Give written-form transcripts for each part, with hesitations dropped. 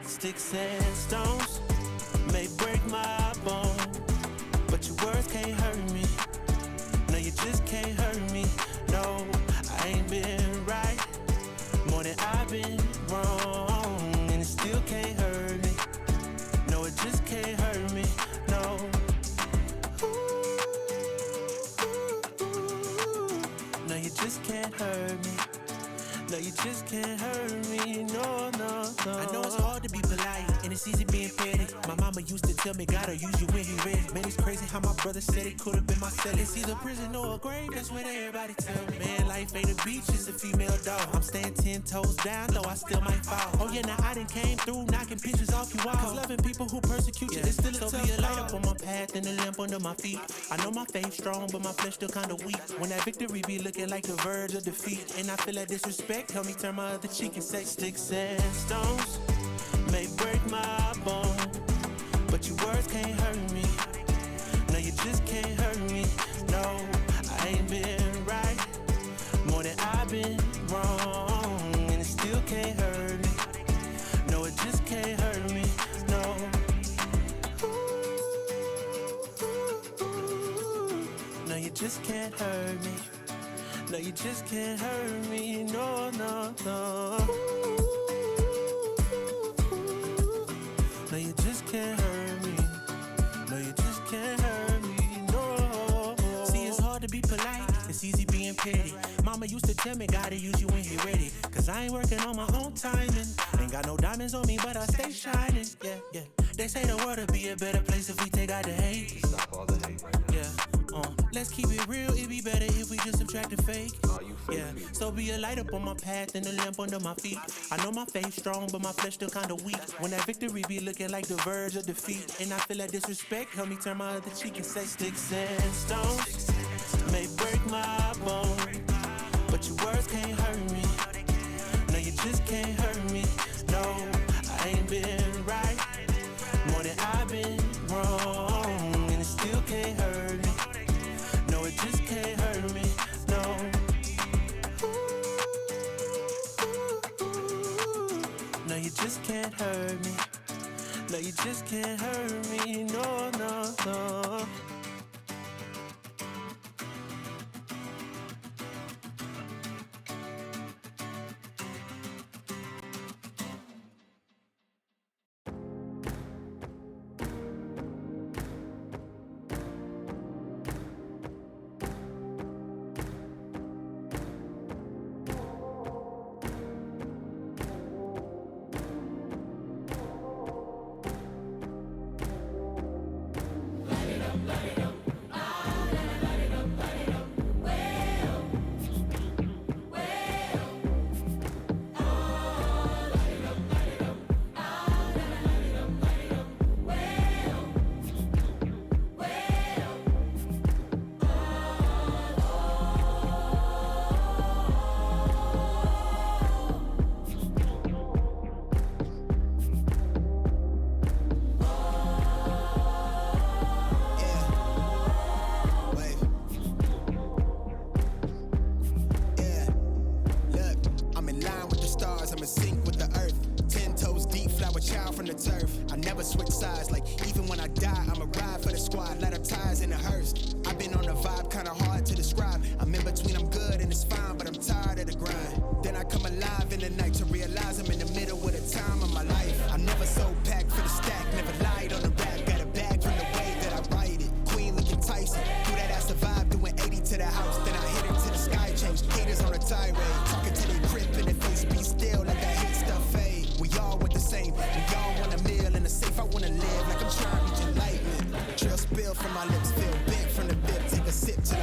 Sticks and stones may break my bone, but your words can't hurt me. No, you just can't hurt me. No, I ain't been right more than I've been wrong, and it still can't hurt me. No, it just can't hurt me. No. No, you just can't hurt me. No, you just can't hurt me, no, no, no. I know it's hard to be polite, and it's easy being petty. My mama used to tell me, gotta use you when he ready. Man, it's crazy how my brother said it could've been my cell. It's either prison or a grave, that's what everybody tell me. Man, life ain't a beach, it's a female dog. I'm staying 10 toes down, though I still might fall. Oh yeah, now I done came through, knocking pictures off you all. Cause loving people who persecute you, it's still a tough be a light up on my path and a lamp under my feet. I know my faith strong, but my flesh still kinda weak. When that victory be looking like the verge of defeat, and I feel that disrespect, help me turn my other cheek and say, sticks and stones may break my bone, but your words can't hurt me. No, you just can't hurt me. No, I ain't been right more than I've been wrong, and it still can't hurt me. No, it just can't hurt me. No. No, you just can't hurt me. No, you just can't hurt me, no, no, no. No, you just can't hurt me. No, you just can't hurt me, no. See, it's hard to be polite, it's easy being petty. Mama used to tell me, gotta use you when you're ready. Cause I ain't working on my own timing. Ain't got no diamonds on me, but I stay shining, yeah, yeah. They say the world would be a better place if we take out the hate. Stop all the hate right now. Yeah. Let's keep it real, it'd be better if we just subtract the fake. Yeah, so be a light up on my path and a lamp under my feet. I know my faith strong, but my flesh still kinda weak. When that victory be looking like the verge of defeat, and I feel that disrespect, help me turn my other cheek and say, sticks and stones may break my bone, but your words can't hurt me. No, you just can't hurt me. No, I ain't been right more than I've been wrong, and it still can't hurt me. No, it just can't hurt me, no. No, you just can't hurt me. No, you just can't hurt me, no, no, no. From my lips, feel bent from the bit. Take a sip to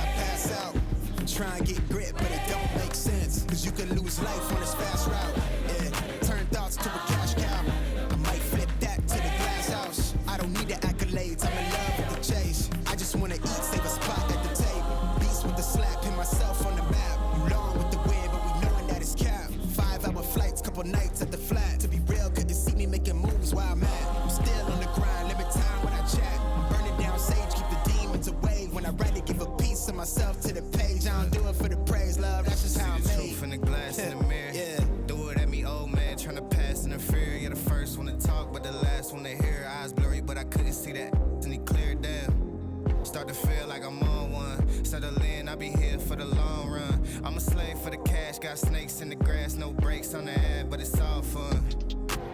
but the last one they hear, eyes blurry, but I couldn't see that. And he cleared down. Start to feel like I'm on one. Settle in, I'll be here for the long run. I'm a slave for the cash, got snakes in the grass, no brakes on the ad, but it's all fun.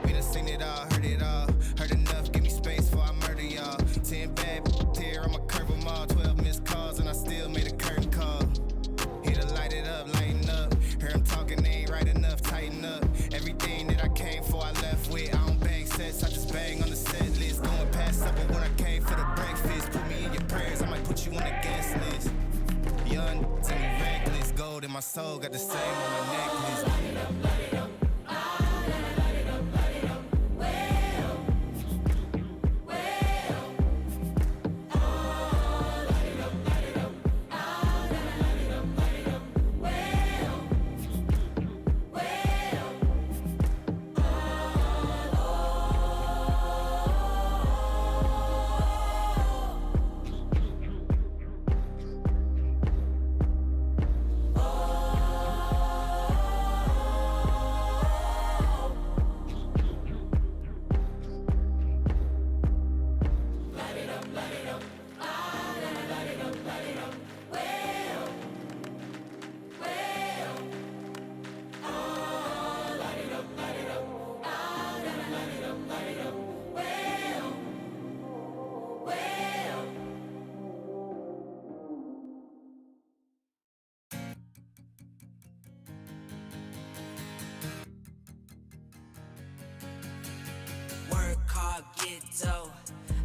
We done seen it all, heard enough, give me space before I murder y'all. 10 bad here, I'ma curve them all. 12 missed calls and I still made a curtain call. Here to light it up, lighten up. Hear him talking, they ain't right enough, tighten up. Everything that I came for, I left with. I don't bang sets, I just bang on the set list. Going past supper when I came for the breakfast. Put me in your prayers, I might put you on the guest list. Young, tell me reckless. Gold in my soul, got the same on my necklace. Light it up, light it up.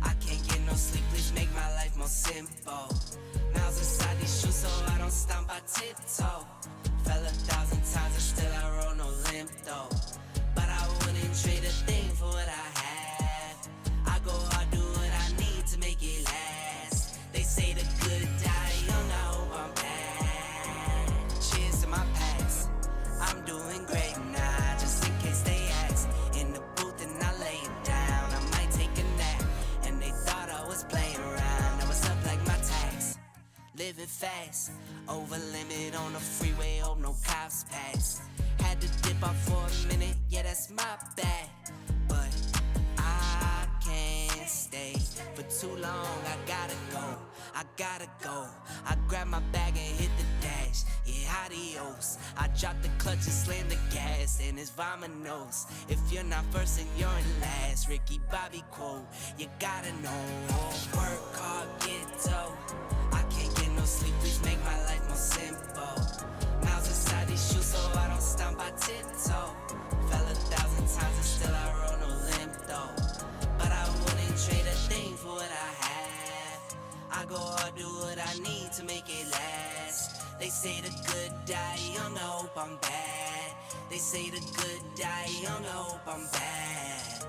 I can't get no sleep, please make my life more simple. Miles inside these shoes so I don't stomp, I tiptoe. Fell 1,000 times and still I roll no limp though. But I wouldn't trade a thing for what I have. I go hard, do what I need to make it last. They say the good die young, I hope I'm bad. Cheers to my past, I'm doing great now, just in case they ask. In the booth and I lay it down, I might take a nap. And they thought I was playing around, I was up like my tax. Living fast, over limit on the freeway, hope no cops pass. Had to dip off for a minute, yeah that's my bad. But I can't stay for too long, I gotta go. I grab my bag and hit the dash, yeah adios. I drop the clutch and slam the gas, and it's vamonos. If you're not first and you're in last, Ricky Bobby quote, you gotta know. Work hard, get dough. I can't get no sleep, please make my life more simple. Miles inside these shoes so I don't stomp, I tiptoe. Fell 1,000 times and still I roll no limp though. But I wouldn't trade a thing for what I have. I go hard, do what I need to make it last. They say the good die young, I hope I'm bad. They say the good die young, I hope I'm bad.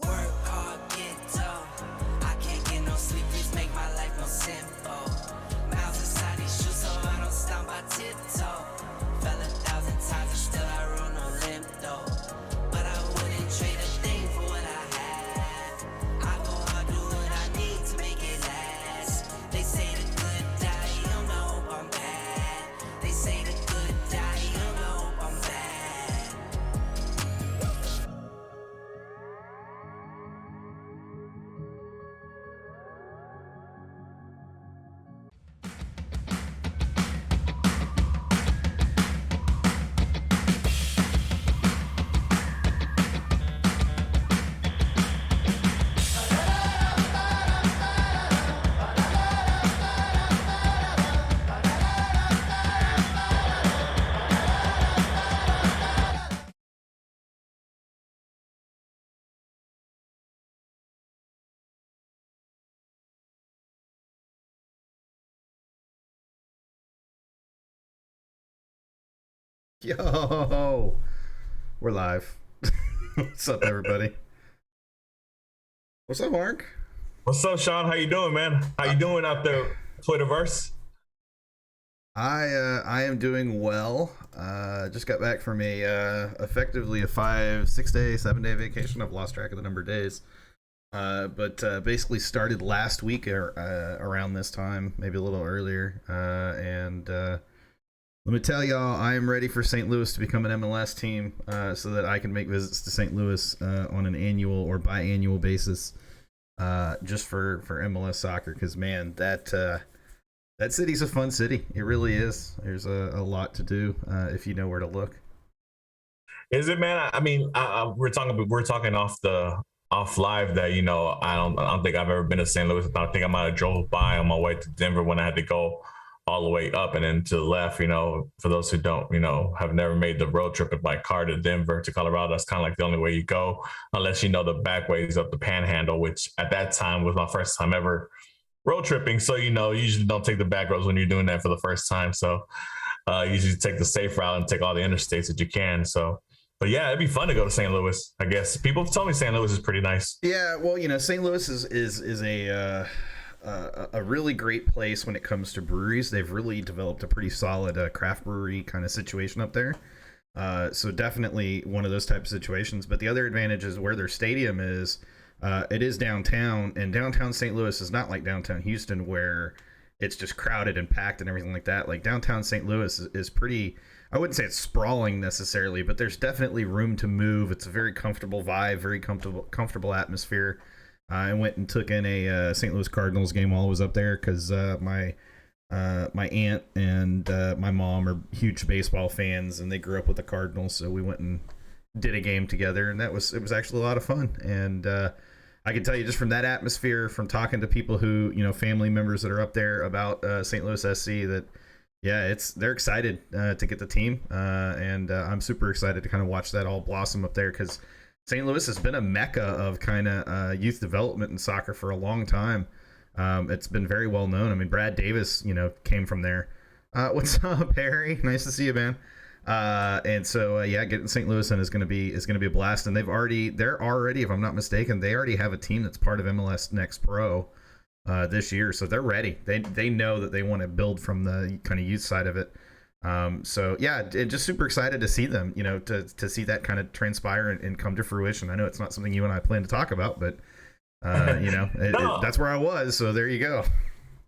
Work hard, get dough. I can't get no sleep, please make my life more simple. Miles inside these shoes so I don't stomp, I tiptoe. Fell 1,000 times and still I roll no limp though. But I wouldn't trade a thing for what I have. I go hard, do what I need to make it last. They say the good die young, I hope I'm bad. They say the good die young, I hope I'm bad. Yo, we're live. What's up, everybody? What's up, Mark? What's up, Sean? How you doing, man? How you doing out there, Twitterverse? I am doing well. Just got back from effectively a 5, 6 day, 7 day vacation. I've lost track of the number of days. But basically started last week around this time, maybe a little earlier. And let me tell y'all, I am ready for St. Louis to become an MLS team, so that I can make visits to St. Louis on an annual or biannual basis, just for MLS soccer. Because man, that city's a fun city. It really is. There's a lot to do if you know where to look. Is it, man? I mean, we're talking off live that, you know, I don't think I've ever been to St. Louis. I think I might have drove by on my way to Denver when I had to go all the way up and then to the left. You know, for those who don't, you know, have never made the road trip by car to Denver to Colorado, that's kind of like the only way you go, unless you know the back ways up the Panhandle, which at that time was my first time ever road tripping. So, you know, you usually don't take the back roads when you're doing that for the first time. So usually take the safe route and take all the interstates that you can. So, but yeah, it'd be fun to go to St. Louis, I guess. People have told me St. Louis is pretty nice. Yeah, well, you know, St. Louis is a really great place when it comes to breweries. They've really developed a pretty solid craft brewery kind of situation up there. So definitely one of those type of situations. But the other advantage is where their stadium is. It is downtown, and downtown St. Louis is not like downtown Houston where it's just crowded and packed and everything like that. Like downtown St. Louis is pretty, I wouldn't say it's sprawling necessarily, but there's definitely room to move. It's a very comfortable vibe, very comfortable atmosphere. I went and took in a St. Louis Cardinals game while I was up there because my aunt and my mom are huge baseball fans, and they grew up with the Cardinals, so we went and did a game together, and it was actually a lot of fun. And I can tell you just from that atmosphere, from talking to people who, you know, family members that are up there about St. Louis SC, that yeah, they're excited to get the team, and I'm super excited to kind of watch that all blossom up there, because St. Louis has been a mecca of kind of youth development in soccer for a long time. It's been very well known. I mean, Brad Davis, you know, came from there. What's up, Harry? Nice to see you, man. And so yeah, getting St. Louis in is going to be a blast. And they're already, if I'm not mistaken, they already have a team that's part of MLS Next Pro this year, so they're ready. They know that they want to build from the kind of youth side of it. So yeah, just super excited to see them, you know, to see that kind of transpire and come to fruition. I know it's not something you and I plan to talk about, but you know, that's where I was. So there you go.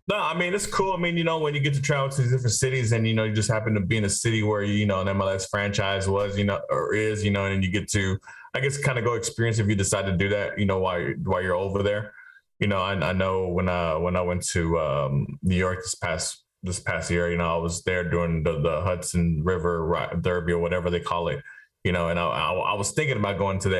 No, I mean, it's cool. I mean, you know, when you get to travel to different cities and, you know, you just happen to be in a city where, you know, an MLS franchise was, you know, or is, you know, and you get to, I guess, kind of go experience if you decide to do that, you know, while you're over there. You know, I know when I went to New York this past year, you know, I was there during the Hudson River Derby or whatever they call it, you know, and I was thinking about going to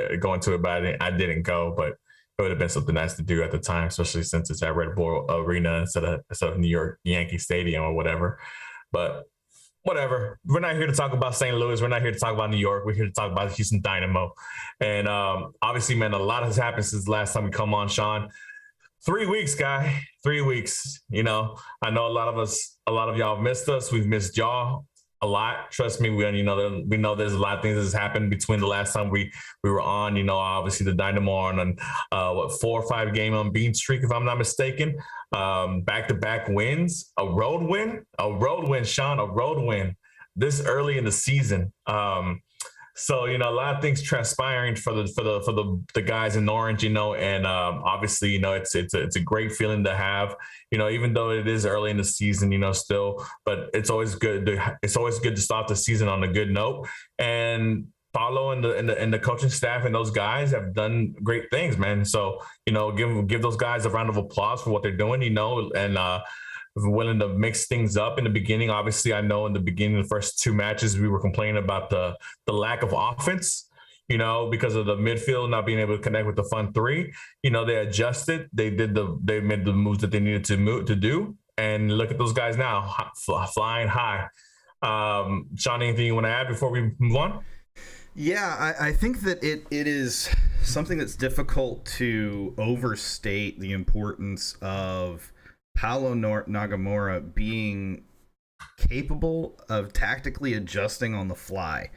it, but I didn't go. But it would have been something nice to do at the time, especially since it's at Red Bull Arena instead of New York Yankee Stadium or whatever. But whatever. We're not here to talk about St. Louis. We're not here to talk about New York. We're here to talk about Houston Dynamo. And obviously, man, a lot has happened since the last time we come on, Sean. 3 weeks, guy. 3 weeks. You know, I know a lot of y'all missed us. We've missed y'all a lot. Trust me, we know there's a lot of things that's happened between the last time we were on. You know, obviously the Dynamo are on 4 or 5 game unbeaten streak, if I'm not mistaken. Back-to-back wins, a road win, Sean, a road win this early in the season. So, you know, a lot of things transpiring for the guys in orange, you know, and obviously, you know, it's a great feeling to have, you know, even though it is early in the season, you know, still, but it's always good to start the season on a good note. And Paulo and the coaching staff and those guys have done great things, man. So, you know, give those guys a round of applause for what they're doing, you know, and willing to mix things up in the beginning. Obviously, I know in the beginning, the first 2 matches, we were complaining about the lack of offense, you know, because of the midfield not being able to connect with the front three. You know, they adjusted. They made the moves that they needed to do. And look at those guys now, flying high. Sean, anything you want to add before we move on? Yeah, I think that it is something that's difficult to overstate the importance of Paulo Nagamura being capable of tactically adjusting on the fly.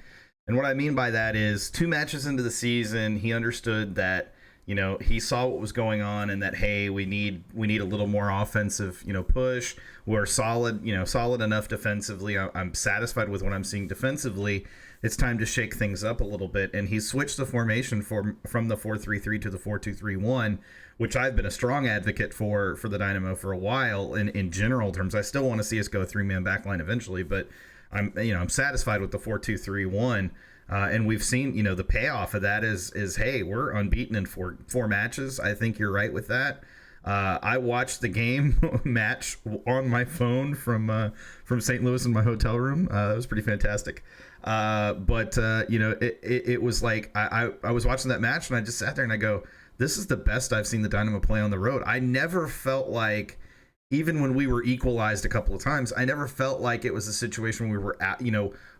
And what I mean by that is 2 matches into the season, he understood that he saw what was going on and that, hey, we need a little more offensive, push. We're solid, solid enough defensively. I'm satisfied with what I'm seeing defensively. It's time to shake things up a little bit. And he switched the formation from the 4-3-3 to the 4-2-3-1, which I've been a strong advocate for the Dynamo for a while in general terms. I still want to see us go a 3-man backline eventually, but I'm satisfied with the 4-2-3-1. And we've seen, the payoff of that is, hey, we're unbeaten in four matches. I think you're right with that. I watched the game match on my phone from St. Louis in my hotel room. That was pretty fantastic. But it was like I was watching that match and I just sat there and I go, this is the best I've seen the Dynamo play on the road. I never felt like, even when we were equalized a couple of times, I never felt like it was a situation where we were at,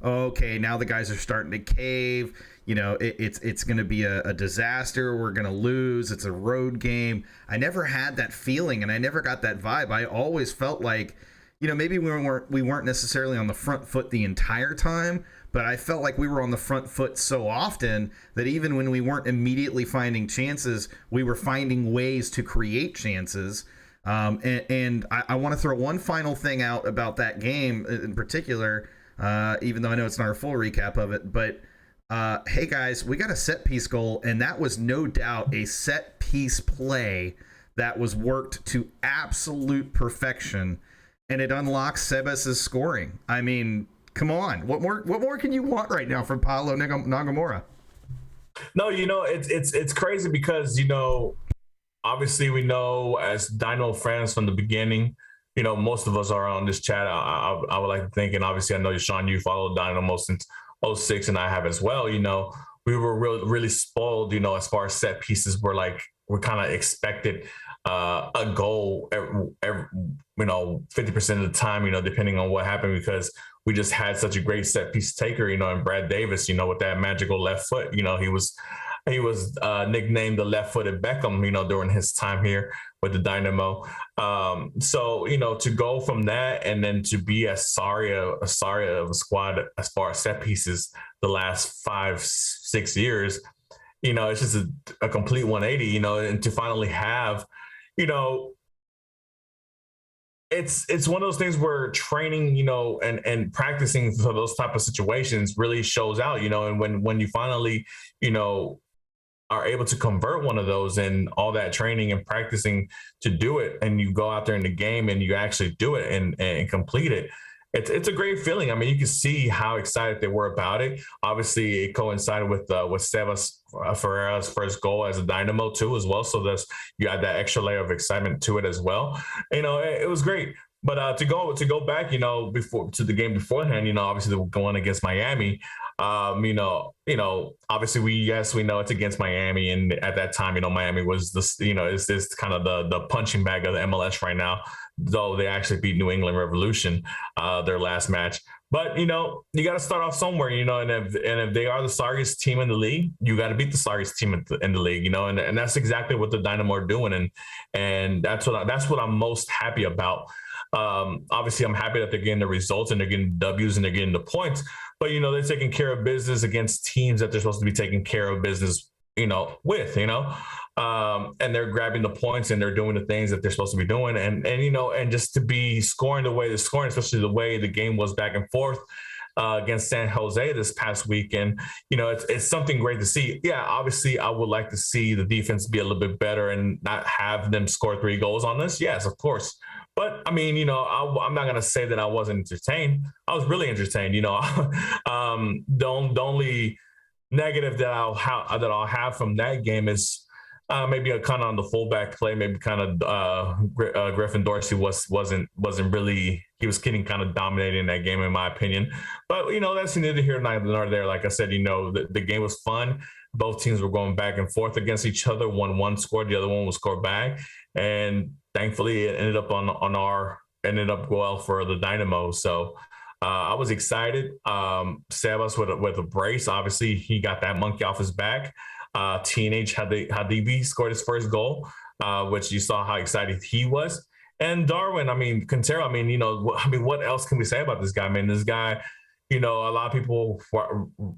okay, now the guys are starting to cave. It's going to be a disaster. We're going to lose. It's a road game. I never had that feeling, and I never got that vibe. I always felt like, maybe we weren't necessarily on the front foot the entire time, but I felt like we were on the front foot so often that even when we weren't immediately finding chances, we were finding ways to create chances. And I want to throw one final thing out about that game in particular, even though I know it's not a full recap of it. But hey, guys, we got a set piece goal, and that was no doubt a set piece play that was worked to absolute perfection, and it unlocks Sebas' scoring. I mean, come on, what more can you want right now from Paulo Nagamura? No, it's crazy because obviously we know as Dynamo fans from the beginning, most of us are on this chat. I would like to think, and obviously I know Sean, you followed Dynamo since 2006, and I have as well. We were really spoiled. As far as set pieces, we're kind of expected a goal every 50% of the time, depending on what happened, because we just had such a great set piece taker, and Brad Davis, with that magical left foot, he was nicknamed the left-footed Beckham, during his time here with the Dynamo. So, to go from that and then to be as sorry of a squad as far as set pieces the last 5-6 years, it's just a complete 180, and to finally have, it's one of those things where training, and practicing for those type of situations really shows out, and when you finally, are able to convert one of those and all that training and practicing to do it, and you go out there in the game and you actually do it and complete it. It's a great feeling. I mean, you can see how excited they were about it. Obviously, it coincided with Sebastien Ferreira's first goal as a Dynamo too, as well. So you add that extra layer of excitement to it as well. It was great. But to go back, before to the game beforehand, obviously going against Miami, obviously we know it's against Miami, and at that time, Miami was this, is this kind of the punching bag of the MLS right now, though they actually beat New England Revolution their last match. But you got to start off somewhere, and if they are the sorriest team in the league, you got to beat the sorriest team in the league, and that's exactly what the Dynamo are doing, and that's what I'm most happy about. Obviously, I'm happy that they're getting the results and they're getting W's and they're getting the points, but they're taking care of business against teams that they're supposed to be taking care of business, with, and they're grabbing the points and they're doing the things that they're supposed to be doing, and just to be scoring the way they're scoring, especially the way the game was back and forth against San Jose this past weekend. It's something great to see. Yeah, obviously, I would like to see the defense be a little bit better and not have them score 3 goals on us. Yes, of course. But I mean, I'm not gonna say that I wasn't entertained. I was really entertained. The only negative that I'll have from that game is maybe a kind of on the fullback play. Maybe kind of Griffin Dorsey wasn't really. He was getting kind of dominating in that game, in my opinion. But that's neither here nor there. Like I said, the game was fun. Both teams were going back and forth against each other. One scored, the other one was scored back, and thankfully it ended up well for the Dynamo. So I was excited. Sebas with a brace. Obviously, he got that monkey off his back. Teenage Hadebe scored his first goal, which you saw how excited he was. And Darwin, Quintero, what else can we say about this guy? This guy, a lot of people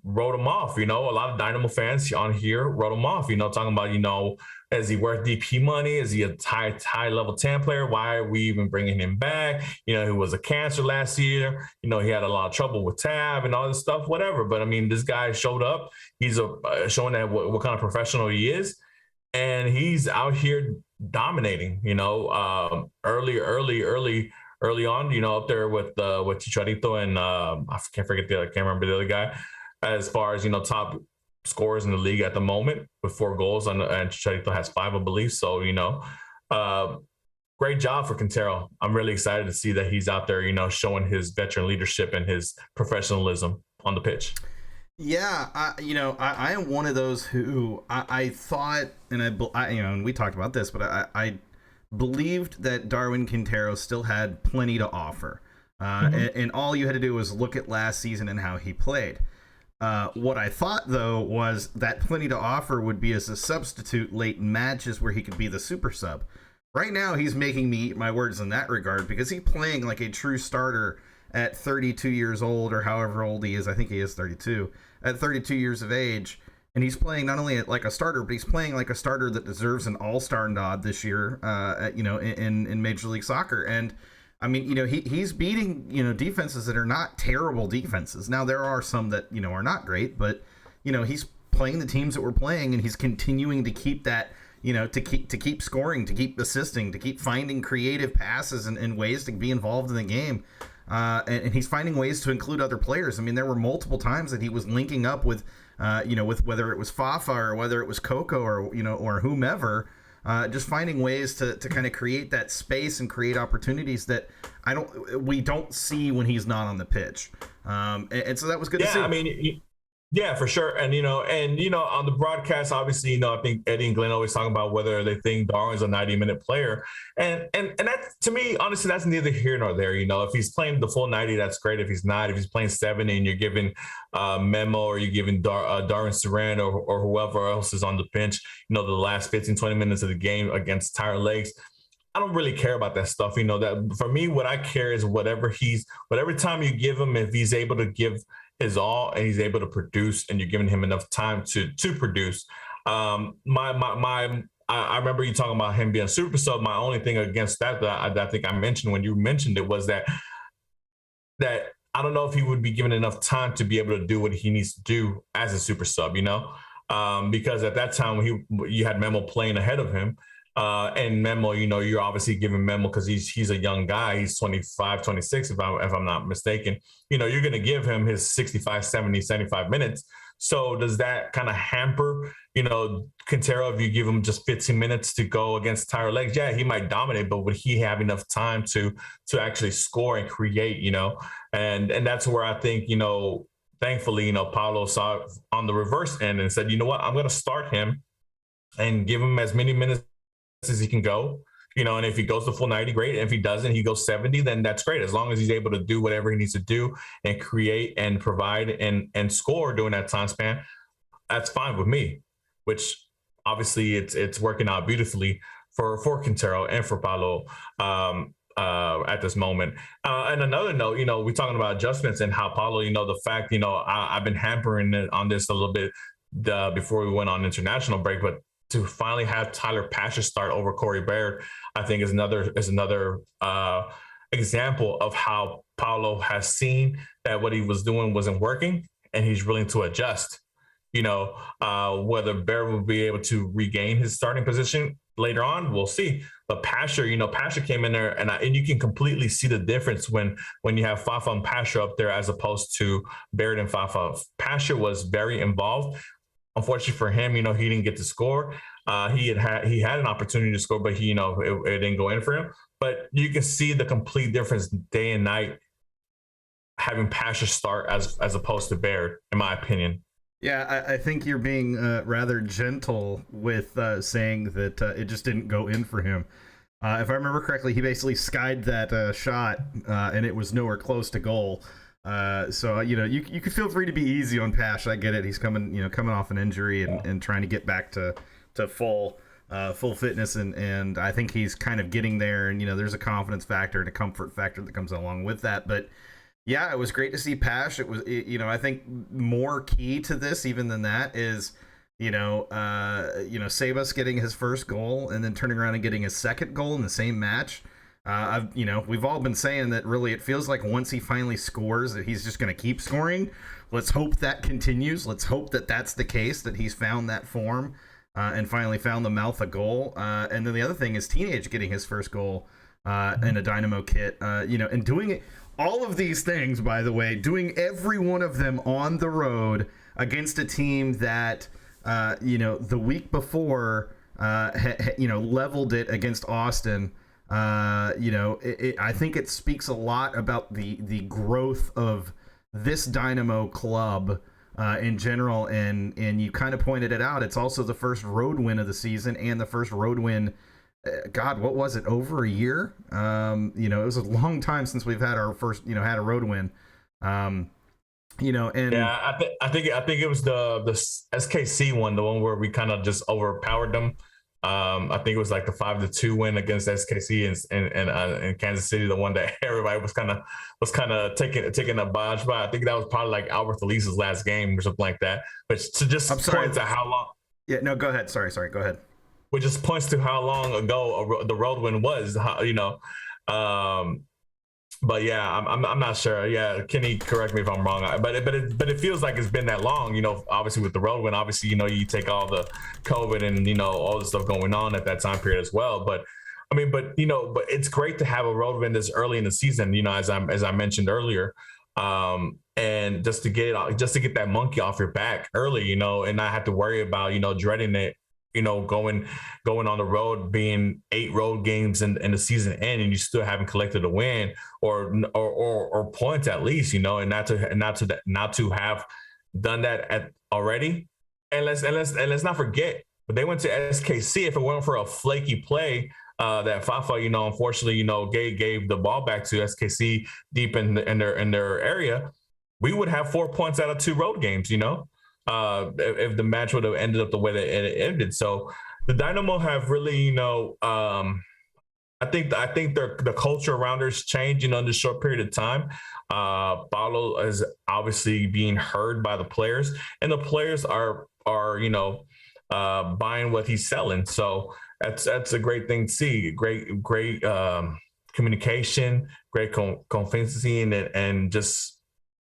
wrote him off. A lot of Dynamo fans on here wrote him off. Talking about, is he worth DP money? Is he a high level 10 player? Why are we even bringing him back? He was a cancer last year. He had a lot of trouble with Tab and all this stuff, whatever. But I mean, this guy showed up. He's showing that what kind of professional he is, and he's out here dominating. Early on, up there with Chicharito and I can't remember the other guy, as far as top scorers in the league at the moment with 4 goals, and Chicharito has 5, I believe. So great job for Quintero. I'm really excited to see that he's out there, showing his veteran leadership and his professionalism on the pitch. Yeah, I am one of those who I thought, and and we talked about this, but I believed that Darwin Quintero still had plenty to offer. And all you had to do was look at last season and how he played. What I thought, though, was that plenty to offer would be as a substitute late in matches where he could be the super sub. Right now, he's making me eat my words in that regard, because he's playing like a true starter at 32 years old, or however old he is. I think he is 32. At 32 years of age. And he's playing not only like a starter, but he's playing like a starter that deserves an all-star nod this year, in Major League Soccer. And I mean, he's beating, defenses that are not terrible defenses. Now, there are some that, are not great, but, he's playing the teams that we're playing, and he's continuing to keep that, to keep scoring, to keep assisting, to keep finding creative passes and ways to be involved in the game. And he's finding ways to include other players. I mean, there were multiple times that he was linking up with, with whether it was Fafa or whether it was Coco or whomever, just finding ways to kind of create that space and create opportunities that we don't see when he's not on the pitch. And so that was good to see. I mean, yeah, for sure. And, on the broadcast, obviously, I think Eddie and Glenn always talking about whether they think Darwin's a 90-minute player. And that, to me, honestly, that's neither here nor there. If he's playing the full 90, that's great. If he's not, if he's playing 70 and you're giving Memo, or you're giving Darwin Saran or whoever else is on the bench, the last 15, 20 minutes of the game against tired legs, I don't really care about that stuff. That for me, what I care is whatever time you give him, if he's able to give his all and he's able to produce, and you're giving him enough time to produce. I remember you talking about him being a super sub. My only thing against that I think I mentioned when you mentioned it was that I don't know if he would be given enough time to be able to do what he needs to do as a super sub, because at that time you had Memo playing ahead of him. And Memo, you're obviously giving Memo, because he's a young guy. He's 25, 26, if I'm not mistaken. You're going to give him his 65, 70, 75 minutes. So does that kind of hamper, Quintero, if you give him just 15 minutes to go against tired legs? Yeah, he might dominate, but would he have enough time to actually score and create, And that's where I think, thankfully, Paulo saw it on the reverse end and said, you know what, I'm going to start him and give him as many minutes as he can go, and if he goes to full 90, great. And if he doesn't, he goes 70, then that's great. As long as he's able to do whatever he needs to do and create and provide and score during that time span, that's fine with me, which obviously it's working out beautifully for Quintero and for Paulo at this moment. And another note, we're talking about adjustments and how Paulo, the fact, I've been hampering it on this a little bit before we went on international break, but to finally have Tyler Pasher start over Corey Baird, I think is another example of how Paulo has seen that what he was doing wasn't working, and he's willing to adjust. Whether Baird will be able to regain his starting position later on, we'll see. But Pasher, Pasher came in there, and you can completely see the difference when you have Fafa and Pasher up there as opposed to Baird and Fafa. Pasher was very involved. Unfortunately for him, he didn't get to score. He had an opportunity to score, but it didn't go in for him. But you can see the complete difference day and night having Pasher start as opposed to Baird, in my opinion. Yeah, I think you're being rather gentle with saying that it just didn't go in for him. If I remember correctly, he basically skied that shot, and it was nowhere close to goal. So you can feel free to be easy on Pash. I get it. He's coming off an injury and trying to get back to full fitness, and I think he's kind of getting there. And there's a confidence factor and a comfort factor that comes along with that. But Yeah, it was great to see Pash. I think more key to this even than that is, Sebas getting his first goal and then turning around and getting his second goal in the same match. We've all been saying that really it feels like once he finally scores that he's just going to keep scoring. Let's hope that continues. Let's hope that that's the case, that he's found that form and finally found the mouth of goal. And then the other thing is Teenage getting his first goal in a Dynamo kit, and doing it. All of these things, by the way, doing every one of them on the road against a team that, the week before, leveled it against Austin. I think it speaks a lot about the growth of this Dynamo club in general, and you kind of pointed it out. It's also the first road win of the season and the first road win. God, what was it? Over a year? It was a long time since we've had our first, had a road win. And yeah, I think it was the SKC one, the one where we kind of just overpowered them. I think it was like the 5-2 win against SKC in Kansas City, the one that everybody was kind of taking a bodge by. I think that was probably like Albert Elise's last game or something like that. But to just point to how long. Yeah, no, go ahead. Sorry, go ahead. Which just points to how long ago the road win was. But yeah, I'm not sure. Yeah, Kenny, correct me if I'm wrong. But it feels like it's been that long. Obviously with the road win, obviously you take all the COVID and all the stuff going on at that time period as well. But it's great to have a road win this early in the season. As I mentioned earlier, and just to get that monkey off your back early, and not have to worry about dreading it. Going on the road, being 8 road games in the season end, and you still haven't collected a win or points at least, and not to have done that already. And let's not forget, but they went to SKC. If it weren't for a flaky play that Fafa, unfortunately, gave the ball back to SKC deep in their area, we would have 4 points out of 2 road games. If the match would have ended up the way that it ended. So the Dynamo have really, I think the culture around us changed, in this short period of time. Paulo is obviously being heard by the players, and the players are buying what he's selling. So that's a great thing to see. Great communication, great consistency, and just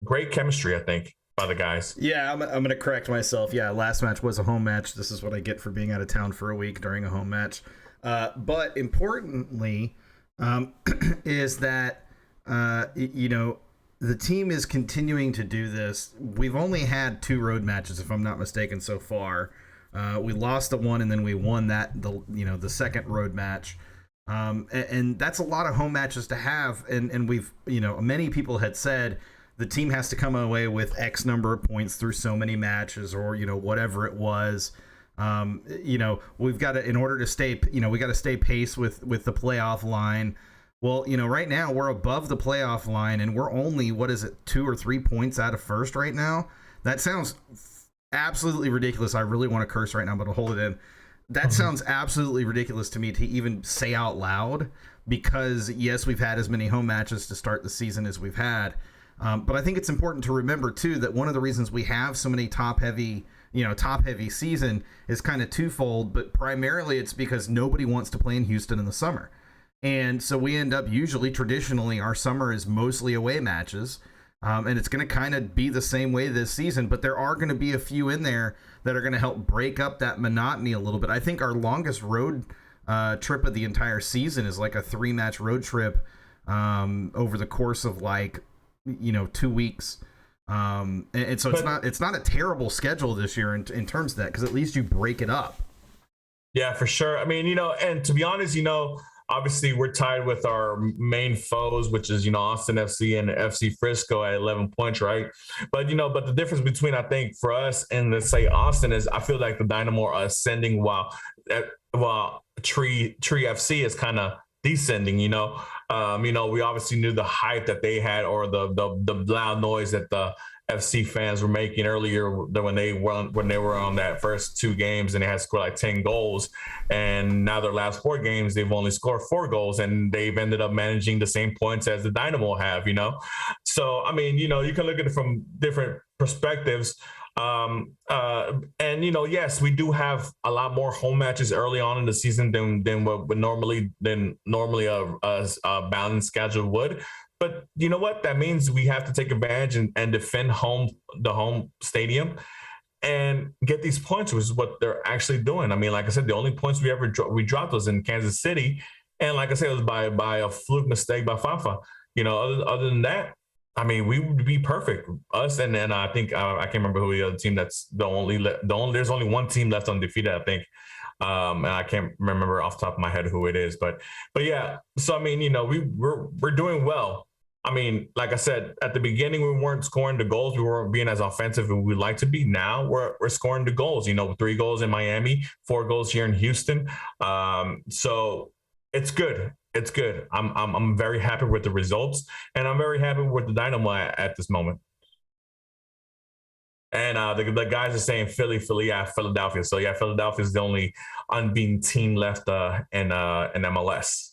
great chemistry, I think, by the guys. Yeah, I'm going to correct myself. Yeah, last match was a home match. This is what I get for being out of town for a week during a home match. But importantly, is that, the team is continuing to do this. We've only had 2 road matches, if I'm not mistaken, so far. We lost the one and then we won the second road match. And that's a lot of home matches to have. And we've, many people had said, the team has to come away with X number of points through so many matches, or whatever it was. We've got to, in order to stay, we got to stay pace with the playoff line. Well, right now we're above the playoff line, and we're only 2 or 3 points out of first right now. That sounds absolutely ridiculous. I really want to curse right now, but I'll hold it in. That sounds absolutely ridiculous to me to even say out loud, because yes, we've had as many home matches to start the season as we've had. But I think it's important to remember, too, that one of the reasons we have so many top-heavy season is kind of twofold, but primarily it's because nobody wants to play in Houston in the summer. And so we end up traditionally, our summer is mostly away matches, and it's going to kind of be the same way this season, but there are going to be a few in there that are going to help break up that monotony a little bit. I think our longest road trip of the entire season is like a 3-match road trip over the course of 2 weeks, and so it's not a terrible schedule this year in terms of that, because at least you break it up. Yeah, for sure. I mean, and to be honest, obviously we're tied with our main foes, which is Austin FC and FC Frisco at 11 points, right? But but the difference between, I think, for us and, let's say, Austin is, I feel like the Dynamo are ascending while Tree FC is kind of descending. We obviously knew the hype that they had, or the loud noise that the FC fans were making earlier when they were on that first 2 games and they had scored like 10 goals, and now their last 4 games they've only scored 4 goals and they've ended up managing the same points as the Dynamo have, So I mean, you can look at it from different perspectives. And yes, we do have a lot more home matches early on in the season than what would normally a balanced schedule would. But you know what? That means we have to take advantage and defend the home stadium and get these points, which is what they're actually doing. I mean, like I said, the only points we dropped was in Kansas City, and like I said, it was by a fluke mistake by Fafa. Other than that, I mean, we would be perfect. Us and then I think I can't remember who the other team that's there's only one team left undefeated, I think. And I can't remember off the top of my head who it is, but yeah. So I mean, we're doing well. I mean, like I said, at the beginning, we weren't scoring the goals. We weren't being as offensive as we'd like to be. Now we're scoring the goals, 3 goals in Miami, 4 goals here in Houston. So it's good. It's good. I'm very happy with the results, and I'm very happy with the Dynamo at this moment. And the guys are saying Philly, Philadelphia. So yeah, Philadelphia is the only unbeaten team left in MLS.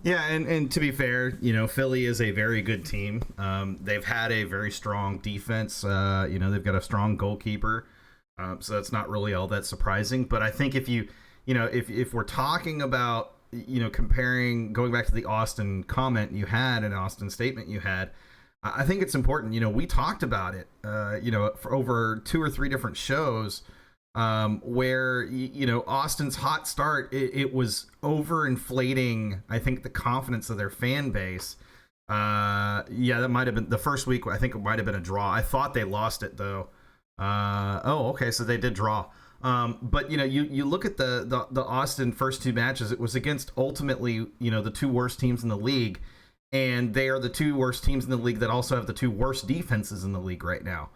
Yeah, and to be fair, Philly is a very good team. They've had a very strong defense. They've got a strong goalkeeper, so that's not really all that surprising. But I think if if we're talking about comparing, going back to the Austin comment you had and Austin statement you had, I think it's important. We talked about it, for over 2 or 3 different shows. Where Austin's hot start, it was overinflating, I think, the confidence of their fan base. That might have been the first week. I think it might have been a draw. I thought they lost it though. Okay, so they did draw. But you look at the Austin first 2 matches. It was against ultimately the 2 worst teams in the league, and they are the 2 worst teams in the league that also have the 2 worst defenses in the league right now.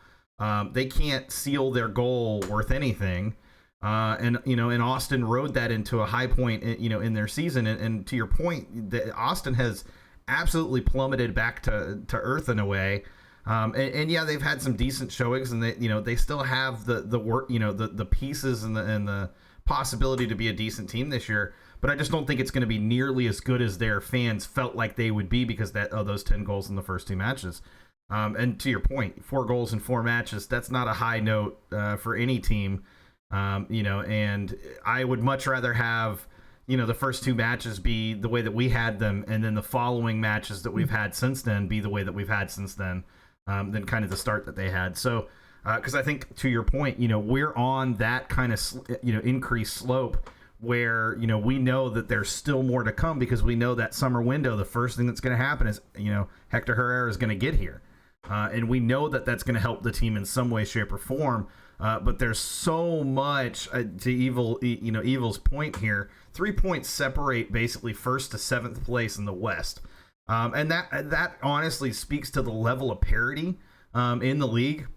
They can't seal their goal worth anything. And Austin rode that into a high point, in their season. And to your point, Austin has absolutely plummeted back to earth in a way. And yeah, they've had some decent showings, and they still have the work, the pieces and the possibility to be a decent team this year. But I just don't think it's going to be nearly as good as their fans felt like they would be because of those 10 goals in the first 2 matches. And to your point, 4 goals in 4 matches, that's not a high note for any team, and I would much rather have, the first 2 matches be the way that we had them, and then the following matches that we've had since then be the way that we've had since then, than kind of the start that they had. So, because I think, to your point, we're on that kind of, increased slope where, we know that there's still more to come because we know that summer window, the first thing that's going to happen is, Hector Herrera is going to get here. And we know that that's going to help the team in some way, shape, or form. But there's so much to Evil's point here. 3 points separate basically 1st to 7th place in the West, and that honestly speaks to the level of parity in the league,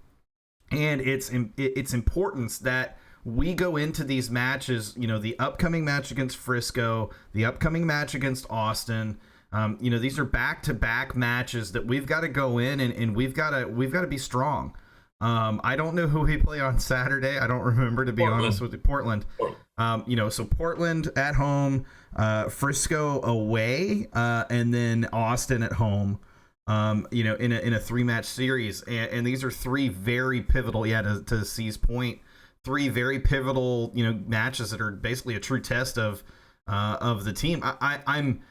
and its importance that we go into these matches. The upcoming match against Frisco, the upcoming match against Austin. These are back-to-back matches that we've got to go in and we've got to be strong. I don't know who we play on Saturday. I don't remember, to be honest with you. Portland. So Portland at home, Frisco away, and then Austin at home. In a 3-match series, and these are 3 very pivotal. To C's point, 3 very pivotal matches that are basically a true test of the team. I'm.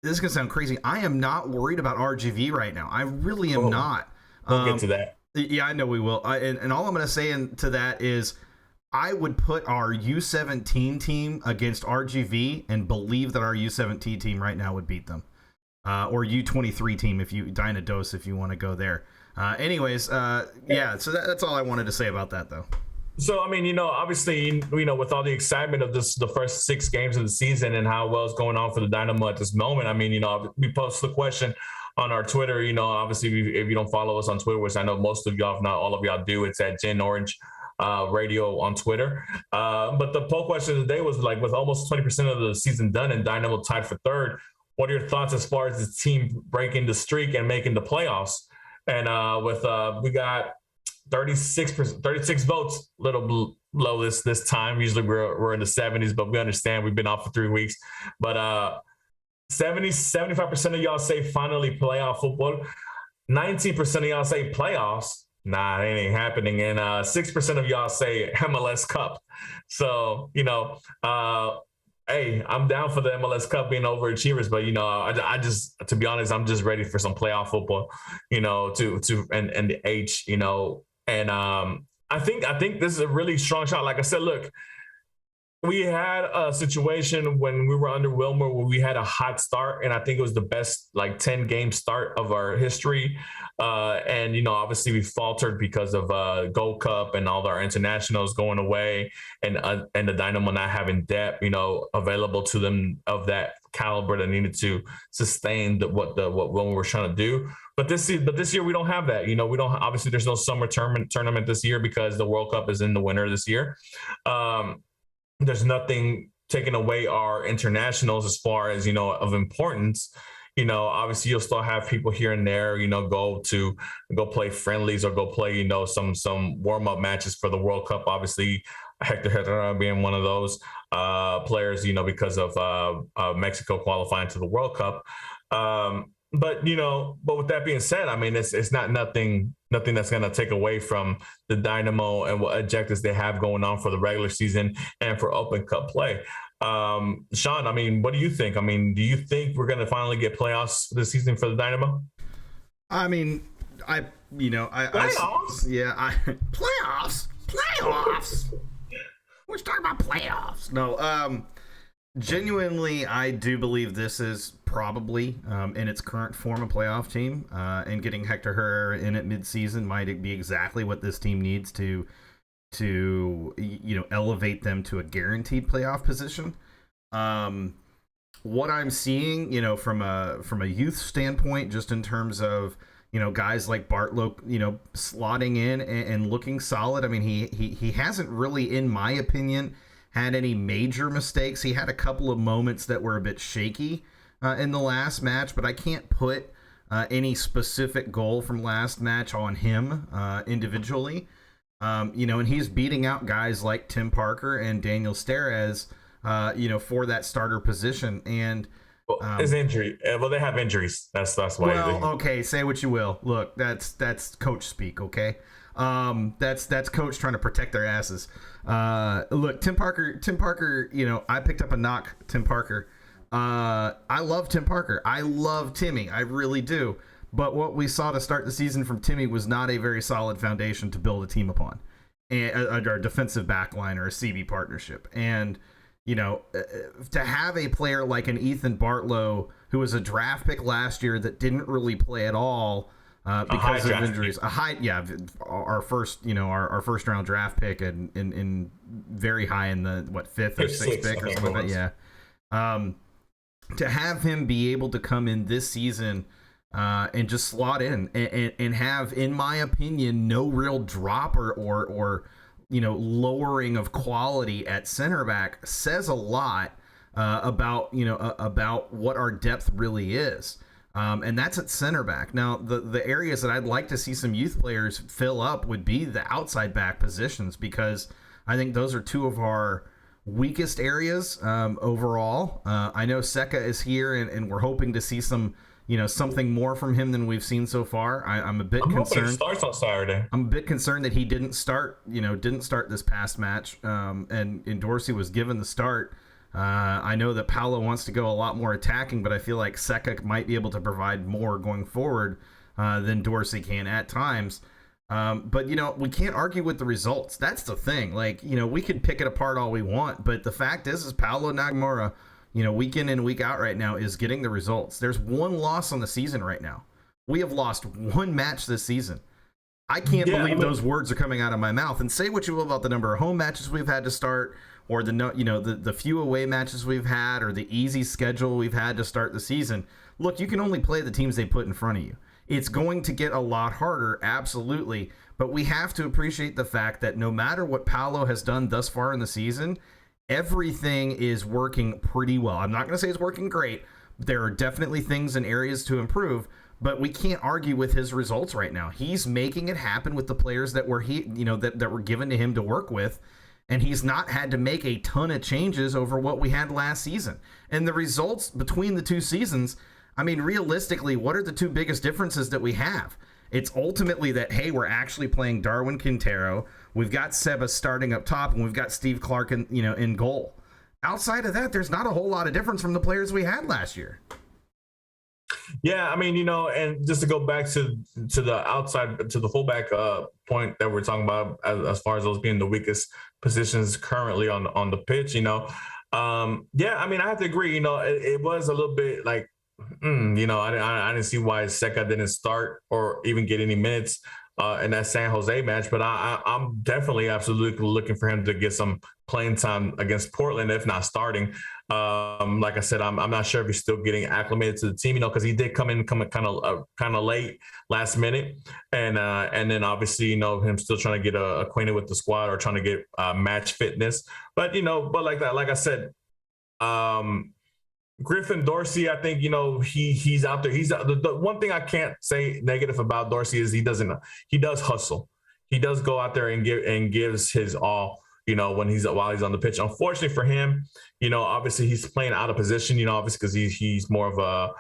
This is going to sound crazy. I am not worried about RGV right now. I really am not. We'll get to that. Yeah, I know we will. And all I'm going to say to that is I would put our U17 team against RGV and believe that our U17 team right now would beat them. Or U23 team, if you Dynados, if you want to go there. So that's all I wanted to say about that, though. So, I mean, obviously, with all the excitement of the first 6 games of the season and how well it's going on for the Dynamo at this moment, I mean, we posted the question on our Twitter, obviously, if you don't follow us on Twitter, which I know most of y'all, if not all of y'all do, it's at Gen Orange Radio on Twitter. But the poll question of the day was like, with almost 20% of the season done and Dynamo tied for 3rd, what are your thoughts as far as the team breaking the streak and making the playoffs? And with we got 36 votes, a little low this time. Usually we're in the 70s, but we understand we've been off for 3 weeks. But 75% of y'all say finally playoff football. 19% of y'all say playoffs. Nah, it ain't happening. And 6% of y'all say MLS Cup. So, hey, I'm down for the MLS Cup being overachievers, but I just, to be honest, I'm just ready for some playoff football, and the H, and I think this is a really strong shot. Like I said, look, we had a situation when we were under Wilmer where we had a hot start, and I think it was the best 10-game start of our history. And obviously we faltered because of Gold Cup and all our internationals going away, and the Dynamo not having depth, available to them of that caliber that needed to sustain what Wilmer was trying to do. But this year we don't have that. We don't. Obviously, there's no summer tournament this year because the World Cup is in the winter this year. There's nothing taking away our internationals as far as, of importance. Obviously you'll still have people here and there, go play friendlies or go play, some warm-up matches for the World Cup. Obviously, Hector Herrera being one of those players, because of Mexico qualifying to the World Cup. But with that being said, I mean, it's not nothing that's going to take away from the Dynamo and what objectives they have going on for the regular season and for Open Cup play. Sean, I mean, what do you think? I mean, do you think we're going to finally get playoffs this season for the Dynamo? I mean, playoffs? Playoffs. We're talking about playoffs. No, genuinely, I do believe this is probably in its current form a playoff team, and getting Hector Herrera in at midseason might be exactly what this team needs to elevate them to a guaranteed playoff position. What I'm seeing, from a youth standpoint, just in terms of guys like Bartlow, slotting in and looking solid. I mean, he hasn't really, in my opinion, had any major mistakes. He had a couple of moments that were a bit shaky in the last match, but I can't put any specific goal from last match on him individually. And he's beating out guys like Tim Parker and Daniel Steres, for that starter position. And his injury. Well, they have injuries. That's why. Well, okay, say what you will. Look, that's coach speak. Okay, that's coach trying to protect their asses. Look, Tim Parker. I picked up a knock. Tim Parker. I love Tim Parker. I love Timmy. I really do. But what we saw to start the season from Timmy was not a very solid foundation to build a team upon, and a defensive backline or a CB partnership. And to have a player like an Ethan Bartlow, who was a draft pick last year that didn't really play at all because of injuries, our first round draft pick and very high in the fifth or sixth pick or something like that. Yeah. To have him be able to come in this season and just slot in and have, in my opinion, no real drop or lowering of quality at center back says a lot about what our depth really is. And that's at center back. Now, the areas that I'd like to see some youth players fill up would be the outside back positions, because I think those are two of our weakest areas overall. I know Seca is here, and we're hoping to see some, something more from him than we've seen so far. I'm a bit concerned. He starts on Saturday. I'm a bit concerned that he didn't start this past match, and Dorsey was given the start. I know that Paulo wants to go a lot more attacking, but I feel like Seca might be able to provide more going forward than Dorsey can at times. But we can't argue with the results. That's the thing. We could pick it apart all we want, but the fact is Paulo Nagamura, week in and week out right now, is getting the results. There's one loss on the season right now. We have lost one match this season. I can't believe those words are coming out of my mouth. And say what you will about the number of home matches we've had to start, or the few away matches we've had, or the easy schedule we've had to start the season. Look, you can only play the teams they put in front of you. It's going to get a lot harder, absolutely, but we have to appreciate the fact that no matter what Paulo has done thus far in the season, everything is working pretty well. I'm not going to say it's working great. There are definitely things and areas to improve, but we can't argue with his results right now. He's making it happen with the players that were that were given to him to work with, and he's not had to make a ton of changes over what we had last season. And the results between the two seasons, I mean, realistically, what are the two biggest differences that we have? It's ultimately that, hey, we're actually playing Darwin Quintero. We've got Seba starting up top, and we've got Steve Clark in goal. Outside of that, there's not a whole lot of difference from the players we had last year. Yeah, I mean, and just to go back to the outside, to the fullback point that we're talking about, as far as those being the weakest positions currently on the pitch, yeah, I mean, I have to agree. It was a little bit like, I didn't see why Seca didn't start or even get any minutes in that San Jose match, but I'm definitely absolutely looking for him to get some playing time against Portland, if not starting. Like I said, I'm not sure if he's still getting acclimated to the team, because he did come kind of late, last minute, and then obviously him still trying to get acquainted with the squad or trying to get match fitness. But like that, like I said, Griffin Dorsey, I think he's out there. He's the one thing I can't say negative about Dorsey is he does hustle. He does go out there and gives his all. While he's on the pitch. Unfortunately for him, obviously he's playing out of position. Obviously because he's more of a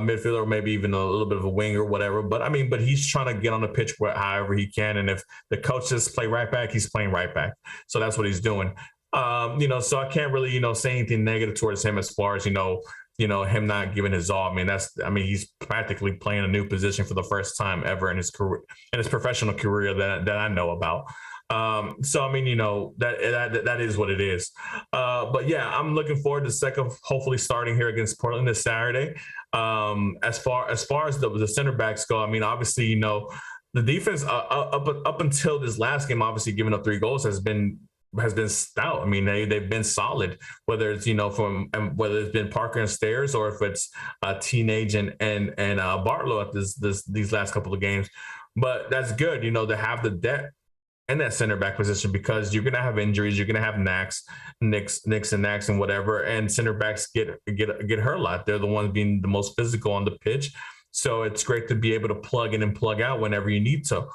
midfielder, maybe even a little bit of a wing or whatever. But he's trying to get on the pitch however he can. And if the coach says play right back, he's playing right back. So that's what he's doing. So I can't really say anything negative towards him as far as him not giving his all. He's practically playing a new position for the first time ever in his career, in his professional career that I know about. That is what it is. But yeah, I'm looking forward to Seca hopefully starting here against Portland this Saturday. As far as the center backs go, obviously, the defense up until this last game, obviously giving up 3 goals has been stout. They've been solid, whether it's whether it's been Parker and Stairs or if it's Teenage and Bartlow at these last couple of games. But that's good, to have the depth in that center back position, because you're going to have injuries. You're going to have Nicks and Knacks and whatever. And center backs get hurt a lot. They're the ones being the most physical on the pitch. So it's great to be able to plug in and plug out whenever you need to.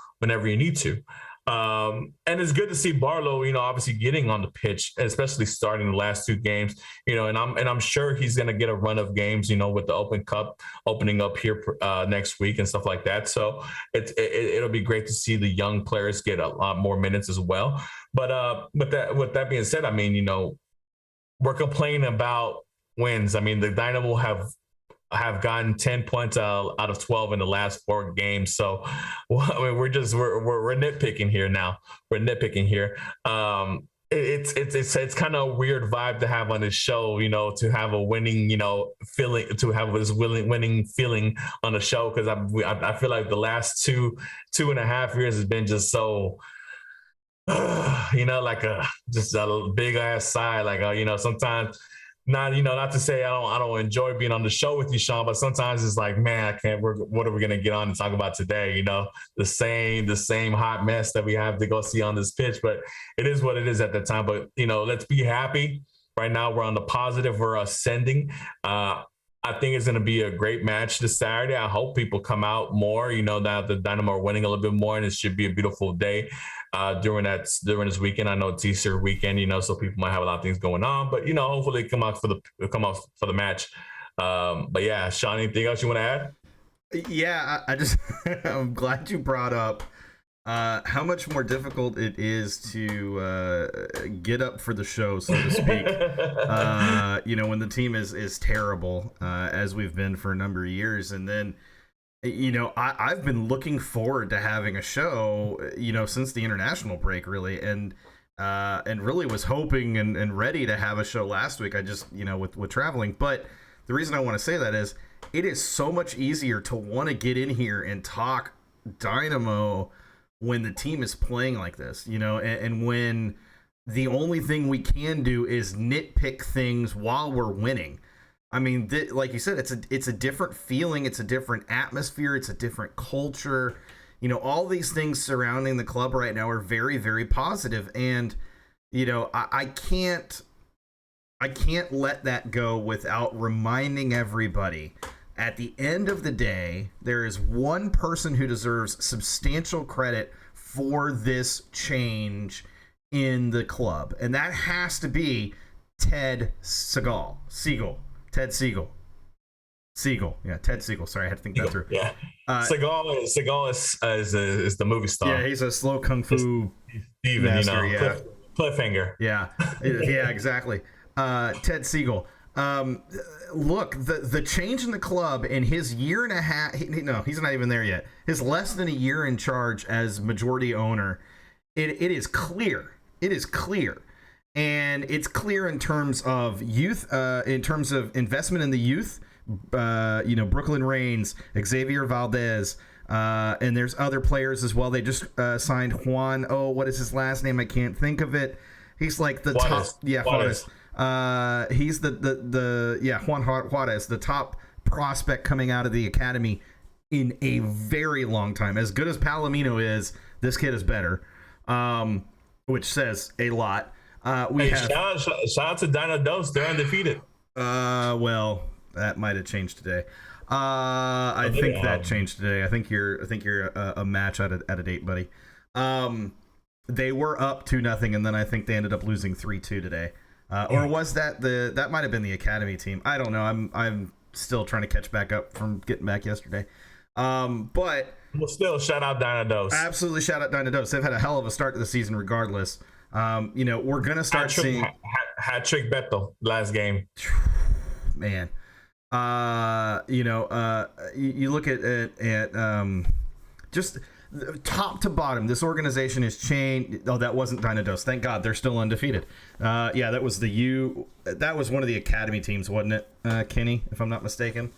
And it's good to see Barlow, obviously getting on the pitch, especially starting the last 2 games, and I'm sure he's going to get a run of games, with the Open Cup opening up here next week and stuff like that. So it'll be great to see the young players get a lot more minutes as well. But with that being said, we're complaining about wins. The Dynamo have gotten 10 points out of 12 in the last 4 games. So we're nitpicking here now. We're nitpicking here. It's kind of a weird vibe to have on this show, to have a winning, feeling, to have this winning feeling on the show. Cause I feel like the last two and a half years has been just so, like just a big ass sigh. Like, sometimes, not to say I don't enjoy being on the show with you, Sean, but sometimes it's like, man, I can't. What are we gonna get on and talk about today? The same hot mess that we have to go see on this pitch. But it is what it is at the time. But let's be happy. Right now, we're on the positive. We're ascending. I think it's going to be a great match this Saturday. I hope people come out more, now the Dynamo are winning a little bit more, and it should be a beautiful day during this weekend. I know it's Easter weekend, so people might have a lot of things going on, but, hopefully come out for the match. But yeah, Sean, anything else you want to add? Yeah, I'm glad you brought up how much more difficult it is to get up for the show, so to speak. When the team is terrible, as we've been for a number of years. And then, I've been looking forward to having a show, since the international break, really. And really was hoping and ready to have a show last week. I just, with traveling. But the reason I want to say that is it is so much easier to want to get in here and talk Dynamo when the team is playing like this, and when the only thing we can do is nitpick things while we're winning. Like you said, it's a different feeling, it's a different atmosphere, it's a different culture. All these things surrounding the club right now are very, very positive, and I can't let that go without reminding everybody at the end of the day, there is one person who deserves substantial credit for this change in the club, and that has to be Ted Segal. Ted Segal. Yeah, Ted Segal. Sorry, I had to think that through. Yeah, Segal is the movie star. Yeah, he's a slow kung fu Steven, master. yeah. Cliffhanger. Yeah, yeah, exactly. Ted Segal. Look, the change in the club in his year and a half. No, he's not even there yet. His less than a year in charge as majority owner. It is clear. It is clear. And it's clear in terms of youth, in terms of investment in the youth. Brooklyn Reigns, Xavier Valdez, and there's other players as well. They just signed Juan. Oh, what is his last name? I can't think of it. He's like the top. Yeah, Juarez. He's Juan Juarez, the top prospect coming out of the academy in a very long time. As good as Palomino is, this kid is better, which says a lot. Shout out to Dino. They're undefeated. Well, that might have changed today. I think that changed today. I think you're a match out of date, buddy. They were up 2-0, and then I think they ended up losing 3-2 today. Or was that that might have been the academy team? I don't know. I'm still trying to catch back up from getting back yesterday. But we'll still shout out Dino. Absolutely shout out Dino. They've had a hell of a start to the season, regardless. We're gonna start seeing hat trick Beto last game. Man. You look at just top to bottom, this organization has changed. Oh, that wasn't Dynados. Thank God, they're still undefeated. Yeah, that was that was one of the academy teams, wasn't it, Kenny? If I'm not mistaken.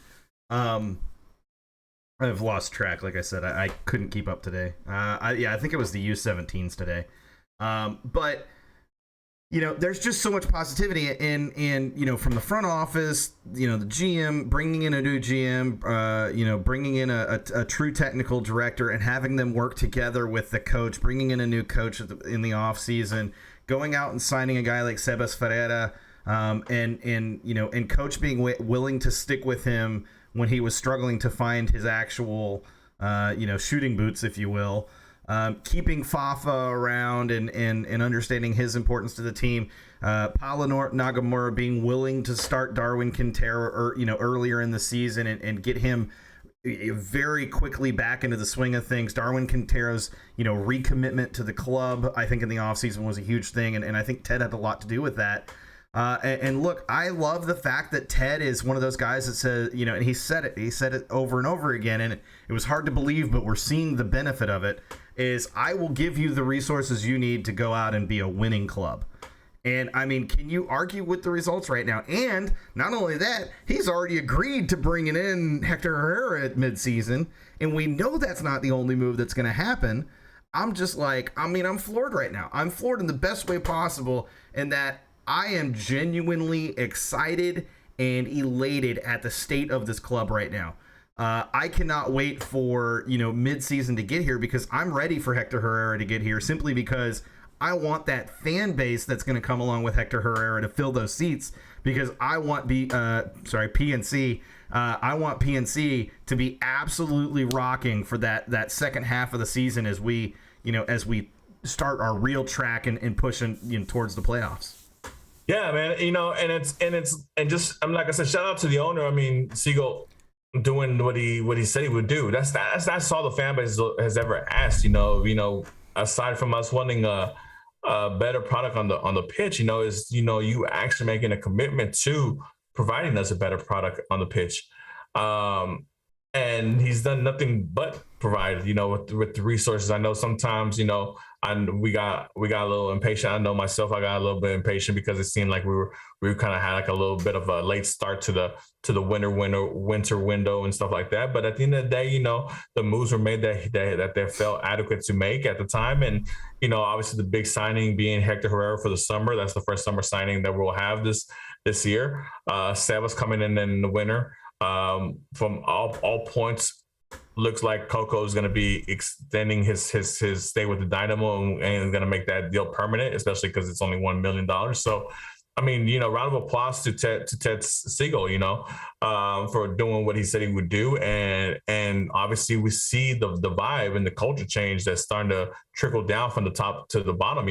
I've lost track. Like I said, I couldn't keep up today. I think it was the U17s today. But there's just so much positivity and from the front office, the GM, bringing in a new GM, bringing in a true technical director and having them work together with the coach, bringing in a new coach in the off season, going out and signing a guy like Sebastien Ferreira, and coach being willing to stick with him when he was struggling to find his actual, shooting boots, if you will. Keeping Fafa around and understanding his importance to the team. Paulo Nagamura being willing to start Darwin Quintero earlier in the season and get him very quickly back into the swing of things. Darwin Quintero's recommitment to the club, I think, in the offseason was a huge thing, and I think Ted had a lot to do with that. And look, I love the fact that Ted is one of those guys that says, and he said it over and over again, and it was hard to believe, but we're seeing the benefit of it, is I will give you the resources you need to go out and be a winning club. And I mean, can you argue with the results right now? And not only that, he's already agreed to bringing in Hector Herrera at midseason, and we know that's not the only move that's going to happen. I'm floored right now. I'm floored in the best way possible, in that I am genuinely excited and elated at the state of this club right now. I cannot wait for, mid-season to get here, because I'm ready for Hector Herrera to get here, simply because I want that fan base that's going to come along with Hector Herrera to fill those seats, because I want PNC. I want PNC to be absolutely rocking for that second half of the season as we start our real track and pushing towards the playoffs. Yeah, man. And just like I said, shout out to the owner. I mean, Segal doing what he said he would do. That's all the fan base has ever asked. Aside from us wanting a better product on the pitch, is you actually making a commitment to providing us a better product on the pitch. And he's done nothing but provide, with the resources. I know sometimes, we got a little impatient. I know myself, I got a little bit impatient because it seemed like we kind of had like a little bit of a late start to the winter window and stuff like that. But at the end of the day, the moves were made that they felt adequate to make at the time. And, obviously the big signing being Hector Herrera for the summer. That's the first summer signing that we'll have this year. Sebas coming in the winter. From all points, looks like Coco is going to be extending his stay with the Dynamo and going to make that deal permanent, especially because it's only $1 million. So I mean, round of applause to Ted Segal, for doing what he said he would do, and obviously we see the vibe and the culture change that's starting to trickle down from the top to the bottom.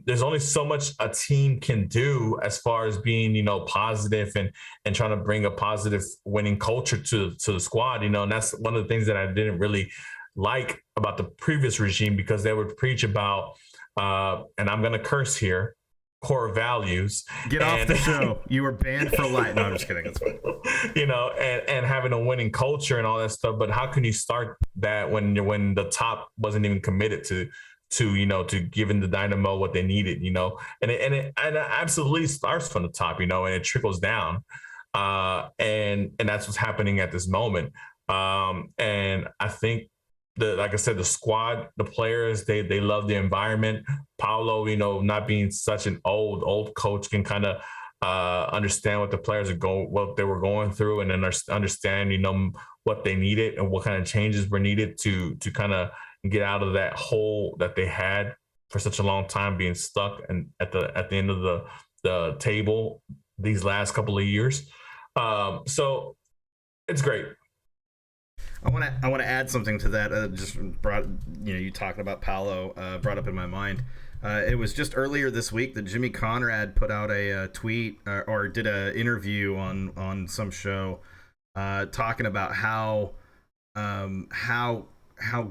There's only so much a team can do as far as being positive and trying to bring a positive winning culture to the squad. And that's one of the things that I didn't really like about the previous regime, because they would preach about, and I'm going to curse here, core values. Get off the show. You were banned for life. No, I'm just kidding. It's fine. And having a winning culture and all that stuff. But how can you start that when the top wasn't even committed to giving the Dynamo what they needed, and it absolutely starts from the top, and it trickles down. And that's what's happening at this moment. And I think, like I said, the squad, the players, they love the environment. Paulo, not being such an old coach, can kind of understand what the players what they were going through, and then understand, what they needed and what kind of changes were needed to kind of get out of that hole that they had for such a long time, being stuck and at the end of the table these last couple of years. So it's great. I want to add something to that. Just brought, you talking about Paulo, brought up in my mind. It was just earlier this week that Jimmy Conrad put out a tweet or did an interview on some show, talking about how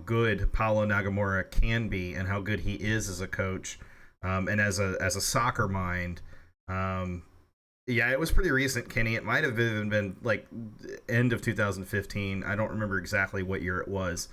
good Paulo Nagamura can be and how good he is as a coach, and as a soccer mind. Yeah, it was pretty recent, Kenny. It might have even been like end of 2015. I don't remember exactly what year it was.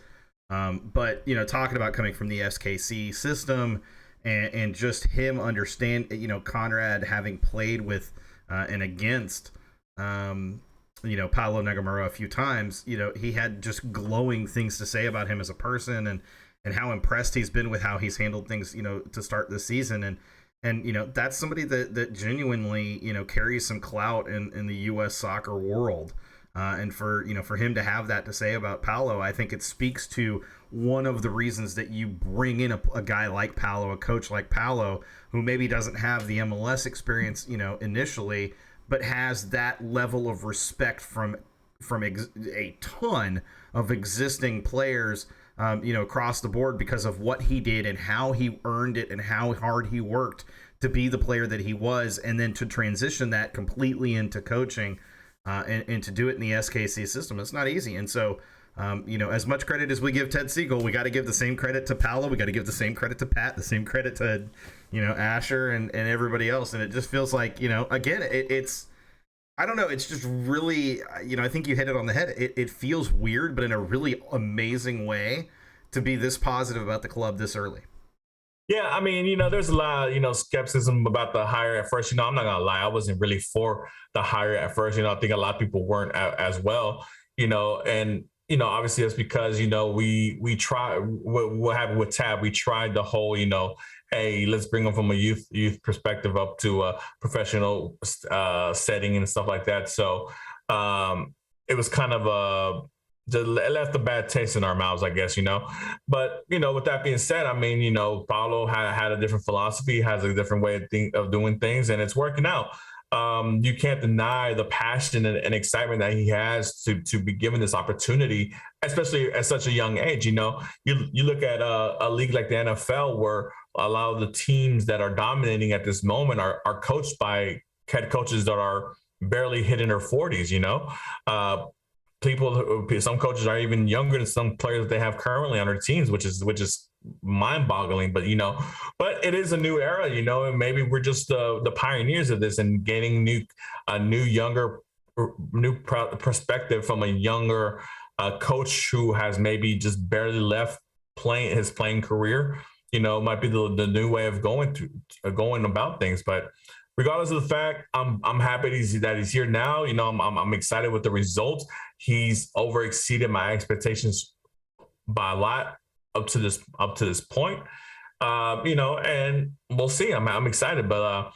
But, talking about coming from the SKC system and just him understand, Conrad having played with and against, Paulo Nagamura a few times, he had just glowing things to say about him as a person and how impressed he's been with how he's handled things, to start this season. And that's somebody that genuinely, carries some clout in the U.S. soccer world. And for him to have that to say about Paulo, I think it speaks to one of the reasons that you bring in a guy like Paulo, a coach like Paulo, who maybe doesn't have the MLS experience, initially, but has that level of respect from a ton of existing players, across the board, because of what he did and how he earned it and how hard he worked to be the player that he was, and then to transition that completely into coaching, and to do it in the SKC system. It's not easy. And so, as much credit as we give Ted Segal, we got to give the same credit to Paulo. We got to give the same credit to Pat, the same credit to, Asher and everybody else. And it just feels like, again, it's, I don't know. It's just really, I think you hit it on the head. It feels weird, but in a really amazing way, to be this positive about the club this early. Yeah, I mean, there's a lot of, skepticism about the hire at first. I'm not going to lie. I wasn't really for the hire at first. I think a lot of people weren't as well, and, obviously that's because, we try what happened with Tab. We tried the whole, hey, let's bring them from a youth perspective up to a professional setting and stuff like that. So it was kind of it left a bad taste in our mouths, I guess, But, with that being said, I mean, Paulo had a different philosophy, has a different way of doing things, and it's working out. You can't deny the passion and excitement that he has to be given this opportunity, especially at such a young age. You look at a league like the NFL, where a lot of the teams that are dominating at this moment are coached by head coaches that are barely hitting their 40s. Some coaches are even younger than some players that they have currently on their teams, which is mind-boggling. But but it is a new era, and maybe we're just the pioneers of this and getting a new perspective from a younger coach who has maybe just barely left his playing career. Might be the new way of going about things. But regardless of the fact, I'm happy that he's here now. I'm excited with the results. He's exceeded my expectations by a lot up to this point. And we'll see. I'm excited, but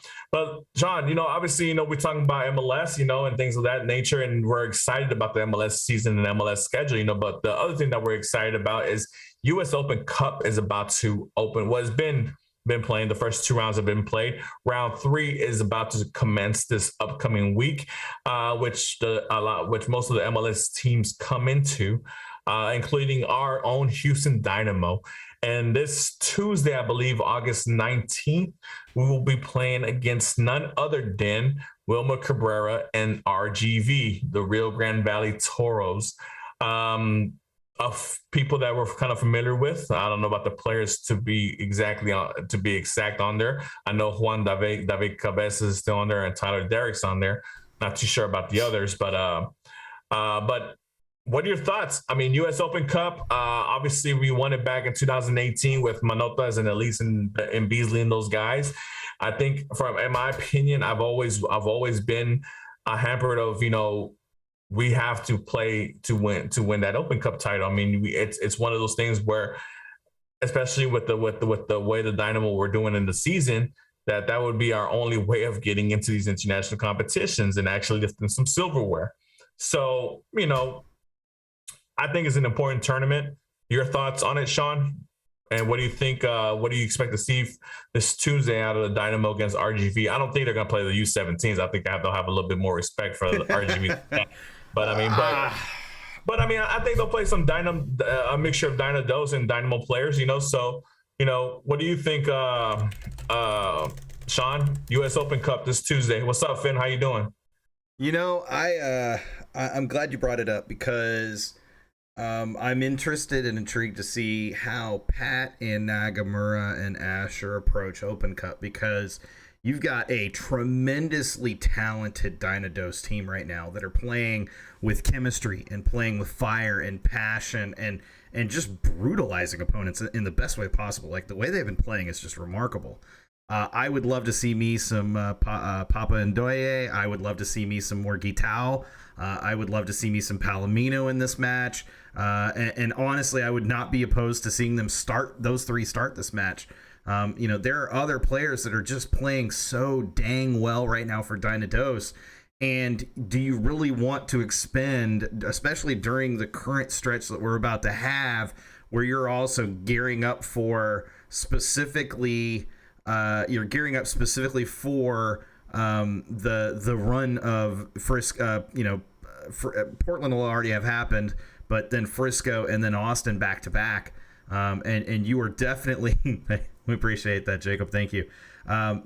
John, obviously, we're talking about MLS, and things of that nature, and we're excited about the MLS season and MLS schedule, but the other thing that we're excited about is US Open Cup is about to open. What has been been playing. The first 2 rounds have been played. Round 3 is about to commence this upcoming week, which most of the MLS teams come into, including our own Houston Dynamo. And this Tuesday, I believe, August 19th, we will be playing against none other than Wilmer Cabrera and RGV, the Rio Grande Valley Toros. Of people that we're kind of familiar with. I don't know about the players to be exact on there. I know Juan David Cabezas is still on there and Tyler Deric's on there. Not too sure about the others, but what are your thoughts? I mean, U.S. Open Cup, obviously we won it back in 2018 with Manotas and Elise and Beasley and those guys. I think in my opinion, I've always been hampered of, we have to play to win that Open Cup title. I mean, it's one of those things where, especially with the way the Dynamo were doing in the season, that would be our only way of getting into these international competitions and actually lifting some silverware. So, I think it's an important tournament. Your thoughts on it, Sean? And what do you think? What do you expect to see this Tuesday out of the Dynamo against RGV? I don't think they're going to play the U17s. I think they'll have a little bit more respect for the RGV. But I think they'll play some a mixture of Dynados and Dynamo players. So what do you think, Sean? U.S. Open Cup this Tuesday. What's up, Finn? How you doing? I'm glad you brought it up because I'm interested and intrigued to see how Pat and Nagamura and Asher approach Open Cup, because you've got a tremendously talented Dynados team right now that are playing with chemistry and playing with fire and passion and just brutalizing opponents in the best way possible. Like, the way they've been playing is just remarkable. I would love to see me some Papa Ndoye. I would love to see me some more Guitao. I would love to see me some Palomino in this match. And honestly, I would not be opposed to seeing them those three start this match. There are other players that are just playing so dang well right now for Dynados. And do you really want to expend, especially during the current stretch that we're about to have, where you're also gearing up for specifically, the run of Frisco, Portland will already have happened, but then Frisco and then Austin back to back. And you are definitely, we appreciate that, Jacob. Thank you.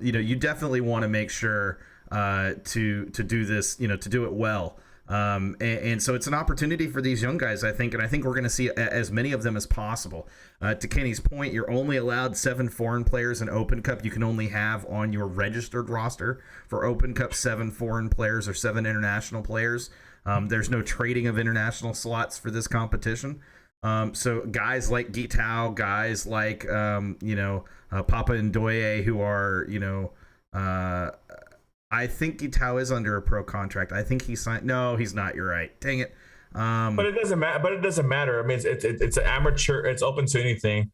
You definitely want to make sure to do this, to do it well. And so it's an opportunity for these young guys, I think, and I think we're going to see as many of them as possible. To Kenny's point, you're only allowed 7 foreign players in Open Cup. You can only have on your registered roster for Open Cup 7 foreign players or 7 international players. There's no trading of international slots for this competition. So guys like Guitao, guys like, Papa Ndoye, who are, I think Guitao is under a pro contract. I think he signed. No, he's not. You're right. Dang it. But it doesn't matter. I mean, it's an amateur. It's open to anything.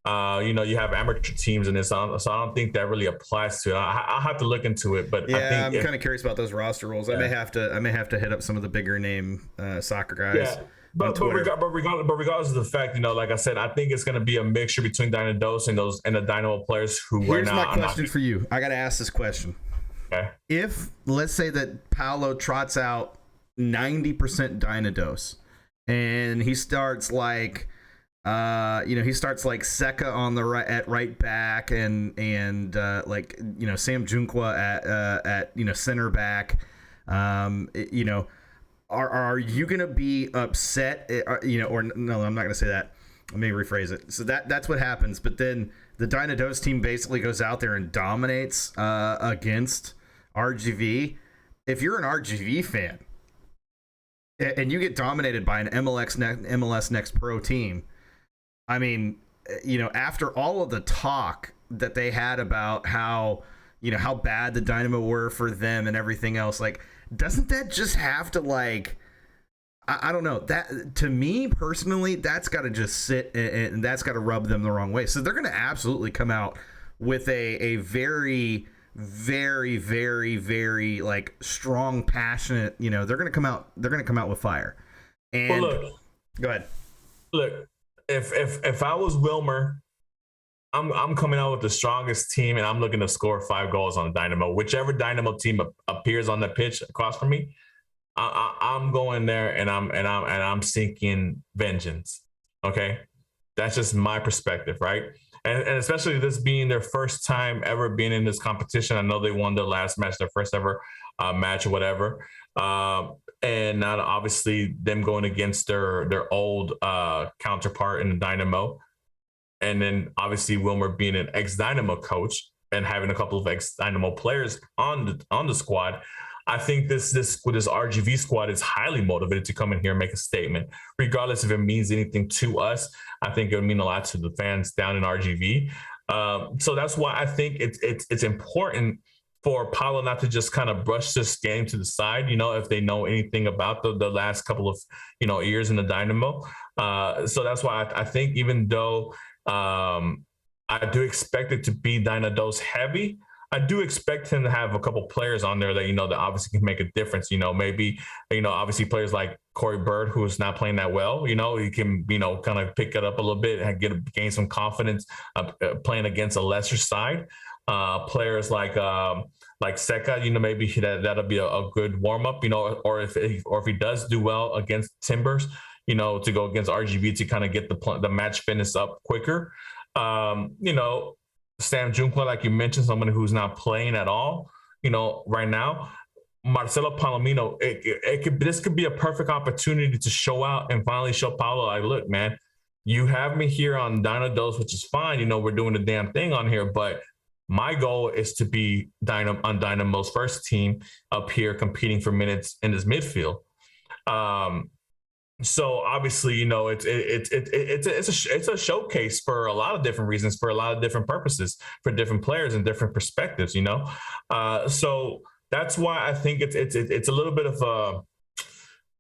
You have amateur teams in this, so I don't think that really applies to it. I'll have to look into it. But yeah, I'm kind of curious about those roster rules. Yeah. I may have to hit up some of the bigger name soccer guys. Yeah. But regardless of the fact, like I said, I think it's going to be a mixture between Dynados and the Dynamo players who Here's my question for you. I got to ask this question. Okay. If, let's say that Paulo trots out 90% Dynados and he starts like Seca on the right at right back and Sam Junqua at center back, are you going to be upset, or no, I'm not going to say that. Let me rephrase it. So that's what happens. But then the Dynados team basically goes out there and dominates against RGV. If you're an RGV fan and you get dominated by an MLS Next Pro team, I mean, after all of the talk that they had about how bad the Dynamo were for them and everything else, like, doesn't that just have to, I don't know, that to me personally, that's got to just sit and that's got to rub them the wrong way. So they're going to absolutely come out with a very, very, very, very strong, passionate, they're going to come out with fire. And well, look, go ahead. Look, if I was Wilmer, I'm coming out with the strongest team, and I'm looking to score 5 goals on Dynamo. Whichever Dynamo team appears on the pitch across from me, I'm going there, and I'm seeking vengeance. Okay, that's just my perspective, right? And especially this being their first time ever being in this competition. I know they won their last match, their first ever match or whatever. And not obviously them going against their old counterpart in the Dynamo. And then obviously Wilmer being an ex-Dynamo coach and having a couple of ex-Dynamo players on the squad. I think this RGV squad is highly motivated to come in here and make a statement, regardless if it means anything to us. I think it would mean a lot to the fans down in RGV. So that's why I think it's important for Paulo not to just kind of brush this game to the side, if they know anything about the last couple of, years in the Dynamo. So that's why I think even though I do expect it to be Dynados heavy, I do expect him to have a couple players on there that, that obviously can make a difference. Maybe, obviously players like Corey Bird, who is not playing that well, he can, kind of pick it up a little bit and gain some confidence playing against a lesser side. Players like Seca, maybe that'll be a good warm up, or if he does do well against Timbers, to go against RGV to kind of get the match fitness up quicker. Sam Junkla, like you mentioned, somebody who's not playing at all, right now. Marcelo Palomino, this could be a perfect opportunity to show out and finally show Paulo, like, look, man, you have me here on Dynados, which is fine. We're doing the damn thing on here, but my goal is to be on Dynamo's first team up here competing for minutes in this midfield. So obviously, it's a showcase for a lot of different reasons, for a lot of different purposes, for different players and different perspectives. So that's why I think it's a little bit of a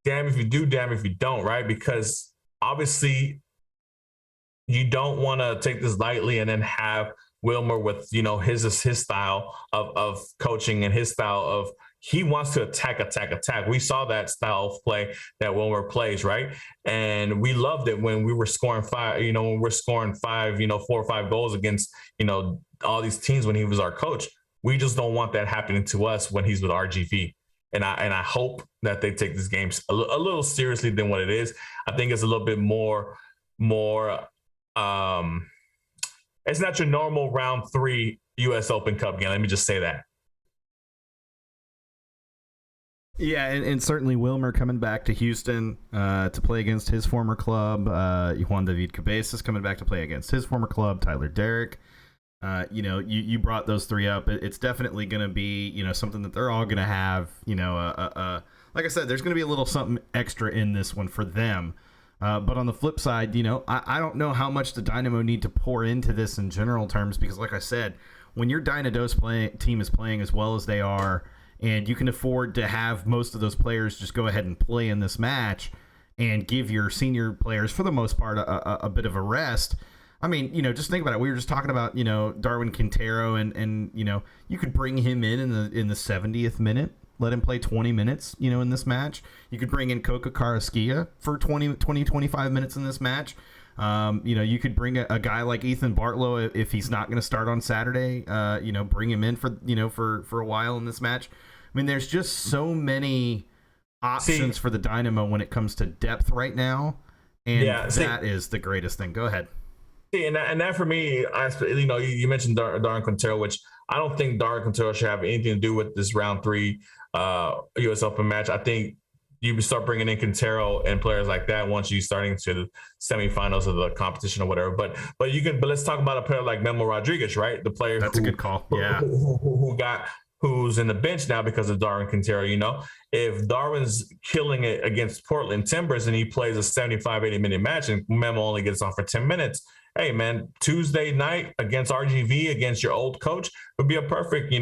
damn if you do, damn if you don't, right? Because obviously, you don't want to take this lightly and then have Wilmer with his style of coaching and his style of. He wants to attack. We saw that style of play that Wilmer plays, right? And we loved it when we were scoring 5, 4 or 5 goals against, all these teams when he was our coach. We just don't want that happening to us when he's with RGV. And I hope that they take this game a little seriously than what it is. I think it's a little bit more, it's not your normal round 3 U.S. Open Cup game. Let me just say that. Yeah, and certainly Wilmer coming back to Houston to play against his former club. Juan David Cabezas coming back to play against his former club. Tyler Deric. You brought those 3 up. It's definitely going to be something that they're all going to have. Like I said, there's going to be a little something extra in this one for them. But on the flip side, I don't know how much the Dynamo need to pour into this in general terms, because like I said, when your Dynados team is playing as well as they are, and you can afford to have most of those players just go ahead and play in this match and give your senior players, for the most part, a bit of a rest. I mean, just think about it. We were just talking about, Darwin Quintero, and you could bring him in the 70th minute, let him play 20 minutes, in this match. You could bring in Coca Carrasquilla for 25 minutes in this match. You could bring a guy like Ethan Bartlow if he's not going to start on Saturday. Bring him in for a while in this match. I mean, there's just so many options for the Dynamo when it comes to depth right now, and that is the greatest thing. Go ahead. And that for me, you mentioned Darwin Quintero, which I don't think Darwin Quintero should have anything to do with this round 3 U.S. Open match. I think you start bringing in Quintero and players like that once you starting to the semifinals of the competition or whatever. But let's talk about a player like Memo Rodriguez, right? The player that's a good call. Yeah, who's in the bench now because of Darwin Quintero. If Darwin's killing it against Portland Timbers and he plays a 75-80 minute match and Memo only gets on for 10 minutes, hey man, Tuesday night against RGV, against your old coach, would be a perfect,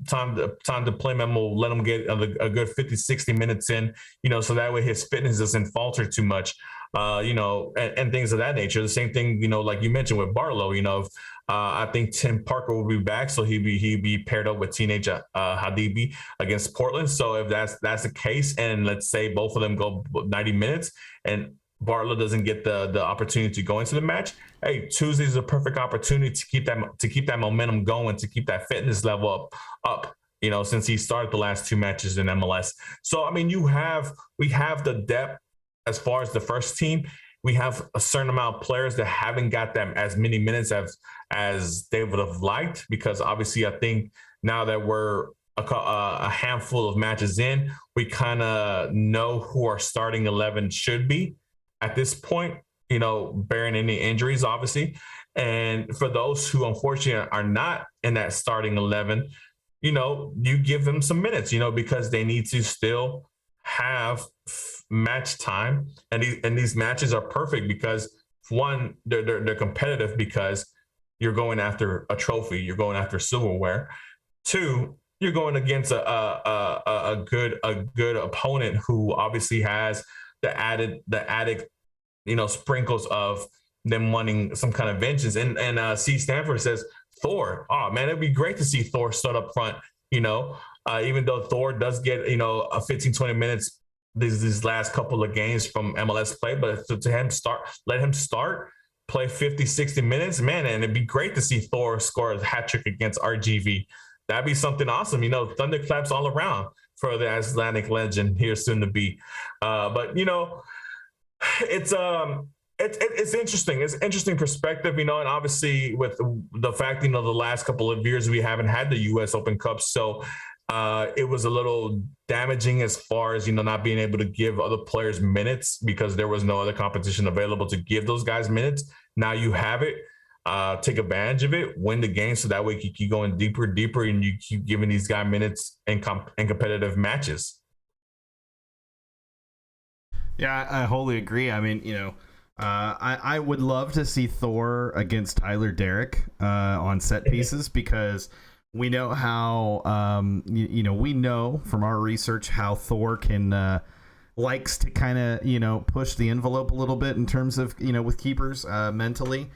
time to play Memo, let him get a good 50, 60 minutes in, so that way his fitness doesn't falter too much, and things of that nature. The same thing, like you mentioned with Barlow, I think Tim Parker will be back, so he'd be paired up with teenage Hadebe against Portland. So if that's the case, and let's say both of them go 90 minutes and Barlow doesn't get the opportunity to go into the match, hey, Tuesday is a perfect opportunity to keep that momentum going, to keep that fitness level up. Since he started the last 2 matches in MLS. So I mean, we have the depth as far as the first team. We have a certain amount of players that haven't got them as many minutes as they would have liked, because obviously I think now that we're a handful of matches in, we kind of know who our starting 11 should be at this point, bearing any injuries, obviously. And for those who unfortunately are not in that starting 11, you give them some minutes, because they need to still have match time. And these matches are perfect because, one, they're competitive because you're going after a trophy, you're going after silverware. 2, you're going against a good opponent who obviously has the added sprinkles of them wanting some kind of vengeance. And C. Stanford says, Thor, oh man, it'd be great to see Thor start up front, even though Thor does get, a 15-20 minutes these last couple of games from MLS play, but let him start, play 50-60 minutes, man, and it'd be great to see Thor score a hat trick against RGV. That'd be something awesome, thunderclaps all around for the Atlantic legend here soon to be. But it's interesting. It's interesting perspective, and obviously with the fact, the last couple of years we haven't had the U.S. Open Cup, so it was a little damaging as far as, not being able to give other players minutes because there was no other competition available to give those guys minutes. Now you have it. Take advantage of it, win the game, so that way you keep going deeper, and you keep giving these guys minutes in competitive matches. Yeah, I wholly agree. I mean, I would love to see Thor against Tyler Deric on set pieces, because we know how, we know from our research how Thor can likes to kind of, push the envelope a little bit in terms of, with keepers mentally.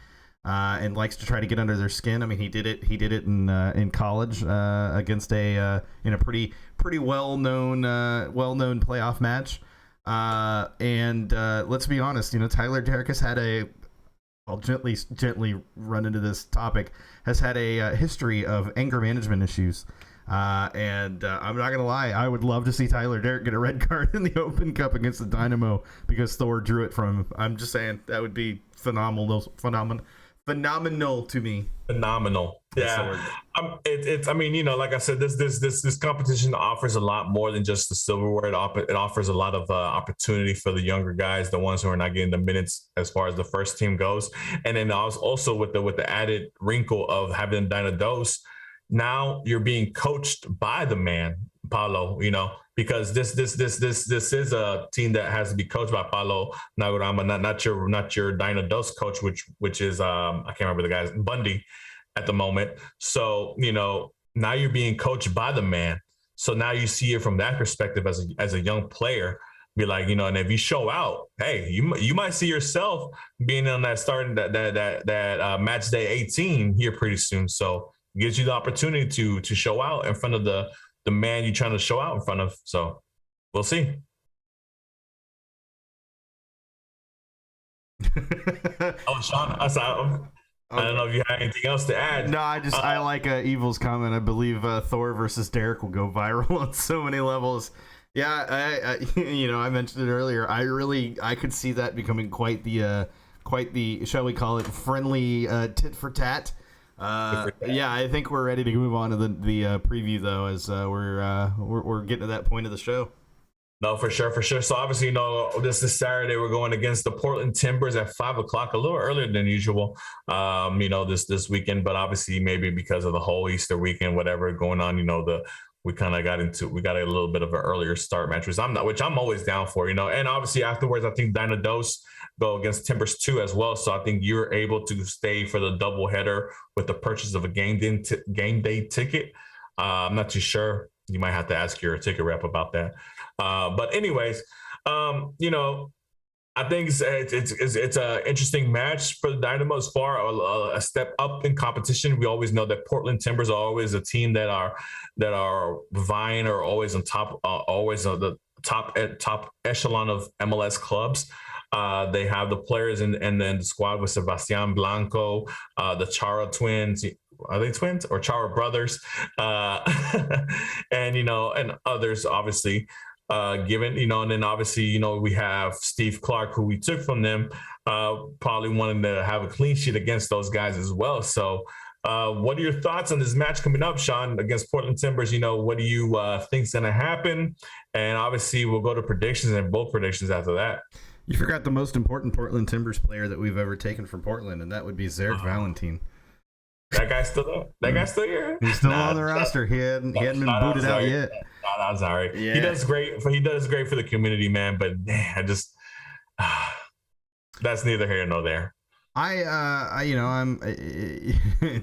And likes to try to get under their skin. I mean, he did it in college against in a pretty well-known playoff match. And let's be honest, Tyler Deric has had I'll gently run into this topic, has had a history of anger management issues. And I'm not gonna lie, I would love to see Tyler Deric get a red card in the Open Cup against the Dynamo because Thor drew it from him. I'm just saying that would be phenomenal to me. Phenomenal. Yeah. I mean, like I said, this competition offers a lot more than just the silverware. It offers a lot of opportunity for the younger guys, the ones who are not getting the minutes as far as the first team goes. And then also with the added wrinkle of having Dynados, now you're being coached by the man, Paulo, because this is a team that has to be coached by Paulo Nagamura, not your Dynados coach, which is I can't remember the guy's Bundy at the moment. So now you're being coached by the man. So now you see it from that perspective as a young player. Be like, and if you show out, hey, you might see yourself being on that starting that match day 18 here pretty soon. So it gives you the opportunity to show out in front of the man you're trying to show out in front of. So we'll see. Sean, I don't know if you have anything else to add. No, I like Evil's comment. I believe Thor versus Deric will go viral on so many levels. Yeah, I mentioned it earlier. I could see that becoming quite the shall we call it friendly tit for tat. Yeah, I think we're ready to move on to the preview though, as we're getting to that point of the show. No, for sure. So obviously, this is Saturday. We're going against the Portland Timbers at 5:00, a little earlier than usual. This weekend, but obviously maybe because of the whole Easter weekend, whatever going on, we got a little bit of an earlier start match, which I'm always down for, and obviously afterwards, I think Dynados go against Timbers 2 as well. So I think you're able to stay for the doubleheader with the purchase of a game day ticket. I'm not too sure. You might have to ask your ticket rep about that. But anyways, I think it's an interesting match for the Dynamo as far a step up in competition. We always know that Portland Timbers are always a team that are vying or always on top, always on the top echelon of MLS clubs. They have the players and then the squad with Sebastian Blanco, the Chara twins. Are they twins or Chara brothers? And, and others, obviously, given, and then obviously, we have Steve Clark, who we took from them, probably wanting to have a clean sheet against those guys as well. So, what are your thoughts on this match coming up, Sean, against Portland Timbers? What do you think's going to happen? And obviously, we'll go to predictions and both predictions after that. You forgot the most important Portland Timbers player that we've ever taken from Portland, and that would be Deric Valentin. That guy's still there. That guy's still here. He's still on the roster. He hadn't been booted out yet. I'm sorry. Yeah. He does great for the community, man. But man, I just that's neither here nor there. I'm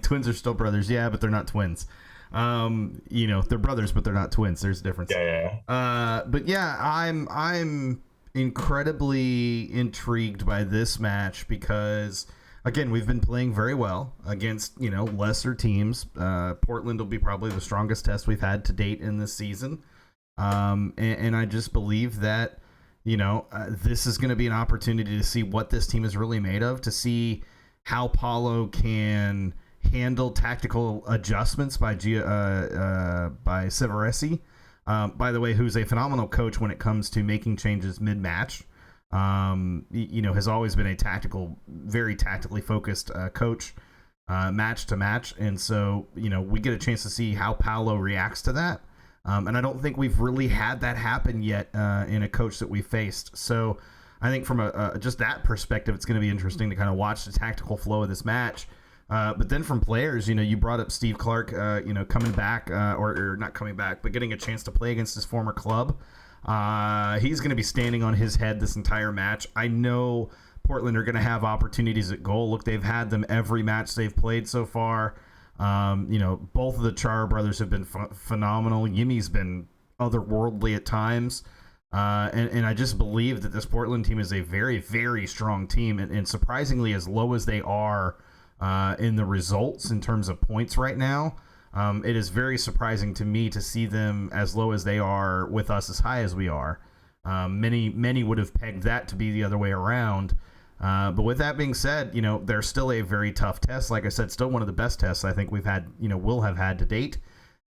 twins are still brothers, yeah, but they're not twins. They're brothers, but they're not twins. There's a difference. Yeah. But yeah, I'm incredibly intrigued by this match because, again, we've been playing very well against, lesser teams. Portland will be probably the strongest test we've had to date in this season. And I just believe that, this is going to be an opportunity to see what this team is really made of, to see how Paulo can handle tactical adjustments by Severesi, by the way, who's a phenomenal coach when it comes to making changes mid-match. Has always been a very tactically focused coach, match to match. And so, we get a chance to see how Paulo reacts to that. And I don't think we've really had that happen yet in a coach that we faced. So I think from just that perspective, it's going to be interesting to kind of watch the tactical flow of this match. But then from players, you brought up Steve Clark, coming back or not coming back, but getting a chance to play against his former club. He's going to be standing on his head this entire match. I know Portland are going to have opportunities at goal. Look, they've had them every match they've played so far. Both of the Chara brothers have been phenomenal. Yimmy's been otherworldly at times. And I just believe that this Portland team is a very, very strong team. And surprisingly, as low as they are in the results in terms of points right now, it is very surprising to me to see them as low as they are with us as high as we are. Many would have pegged that to be the other way around. But with that being said, they're still a very tough test. Like I said, still one of the best tests I think we've had, will have had to date.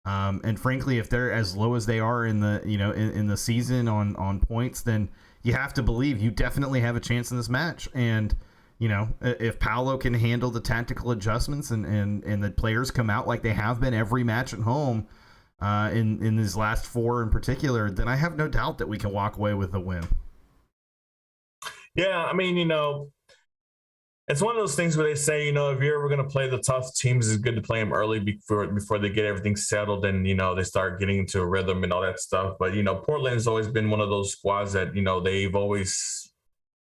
And frankly, if they're as low as they are in the, in the season on points, then you have to believe you definitely have a chance in this match. And, if Paulo can handle the tactical adjustments and the players come out like they have been every match at home, in these last four in particular, then I have no doubt that we can walk away with a win. Yeah, I mean, it's one of those things where they say, if you're ever going to play the tough teams, it's good to play them early before they get everything settled and, they start getting into a rhythm and all that stuff. But, Portland's always been one of those squads that,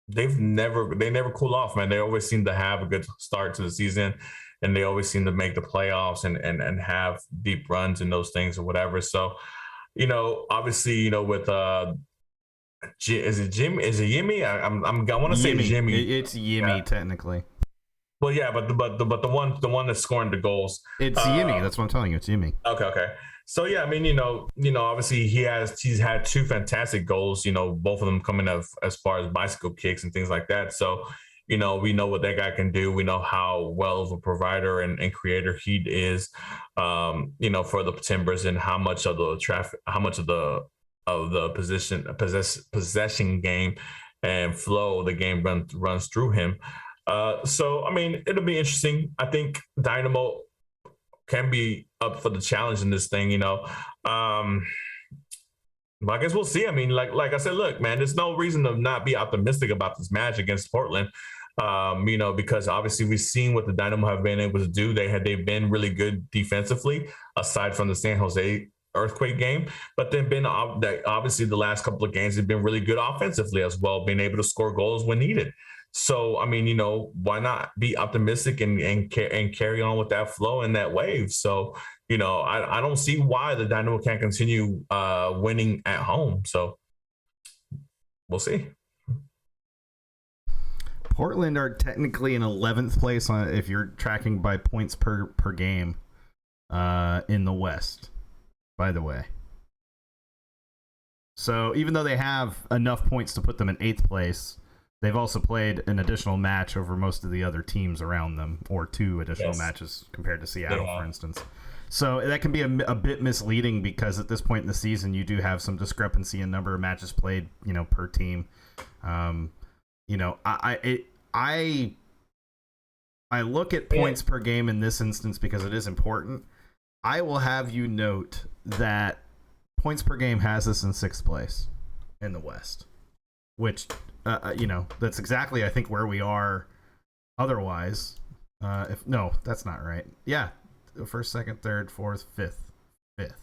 they never cool off, man. They always seem to have a good start to the season and they always seem to make the playoffs and have deep runs and those things or whatever. So, obviously, with, is it Jimmy? Is it Yimmy? I want to say Jimmy. It's Yimmy, technically. Well, yeah, but the one that's scoring the goals. It's Yimmy. That's what I'm telling you. It's Yimmy. Okay. So yeah, I mean, obviously he's had two fantastic goals. Both of them coming as far as bicycle kicks and things like that. So, we know what that guy can do. We know how well of a provider and creator he is, for the Timbers and how much of the possession game and flow the game runs through him. So I mean, it'll be interesting. I think Dynamo can be up for the challenge in this thing. But I guess we'll see. I mean, like I said, look, man, there's no reason to not be optimistic about this match against Portland. Because obviously we've seen what the Dynamo have been able to do. They've been really good defensively, aside from the San Jose Earthquake game, but then obviously the last couple of games have been really good offensively as well, being able to score goals when needed. So I mean, why not be optimistic and carry on with that flow and that wave? So I don't see why the Dynamo can't continue winning at home. So we'll see. Portland are technically in 11th place if you're tracking by points per game in the West, by the way. So even though they have enough points to put them in 8th place, they've also played an additional match over most of the other teams around them, or 2 additional matches compared to Seattle, for instance. So that can be a bit misleading because at this point in the season, you do have some discrepancy in number of matches played, per team. I look at points per game in this instance because it is important. I will have you note that points per game has us in 6th place in the West, which, that's exactly, I think, where we are otherwise. No, that's not right. Yeah. First, second, third, fourth, fifth.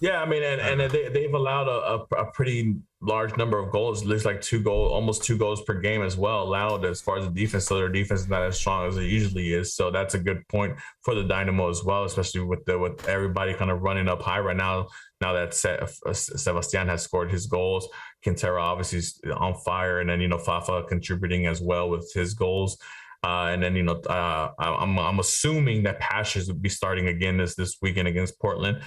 Yeah, I mean, and they've allowed a pretty large number of goals. It looks like almost 2 goals per game as well allowed as far as the defense. So their defense is not as strong as it usually is. So that's a good point for the Dynamo as well, especially with everybody kind of running up high right now. Now that Sebastien has scored his goals, Quintero obviously is on fire, and then Fafa contributing as well with his goals. And then I'm assuming that Pashers would be starting again this weekend against Portland.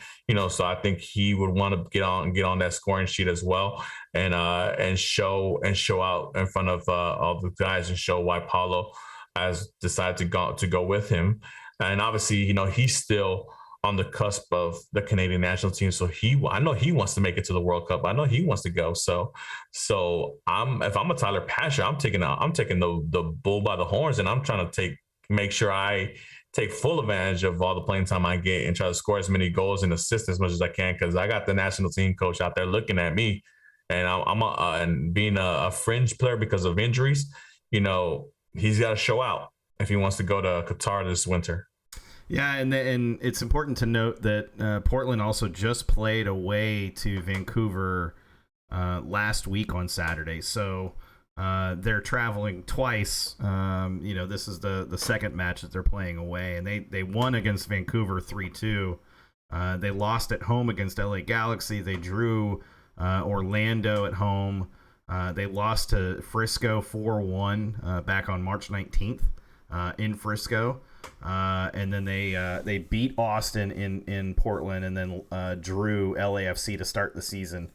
So I think he would want to get on that scoring sheet as well, and show out in front of the guys and show why Paulo has decided to go with him. And obviously, he's still on the cusp of the Canadian national team. So I know he wants to make it to the World Cup. I know he wants to go. So if I'm a Tyler Pasher, I'm taking the bull by the horns, and I'm trying to make sure I take full advantage of all the playing time I get and try to score as many goals and assists as much as I can, because I got the national team coach out there looking at me, and and being a fringe player because of injuries, he's got to show out if he wants to go to Qatar this winter. Yeah, and it's important to note that Portland also just played away to Vancouver last week on Saturday. So they're traveling twice. This is the second match that they're playing away, and they won against Vancouver 3-2. They lost at home against LA Galaxy. They drew Orlando at home. They lost to Frisco 4-1 back on March 19th in Frisco. And then they beat Austin in Portland, and then drew LAFC to start the season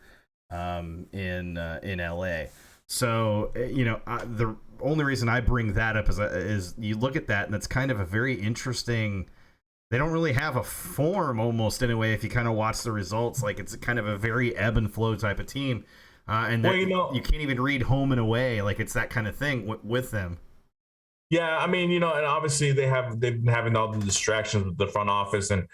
in LA. So the only reason I bring that up is you look at that, and it's kind of a very interesting. They don't really have a form almost anyway. If you kind of watch the results, like it's kind of a very ebb and flow type of team, and you can't even read home and away. Like it's that kind of thing with them. Yeah, I mean, and obviously they've been having all the distractions with the front office and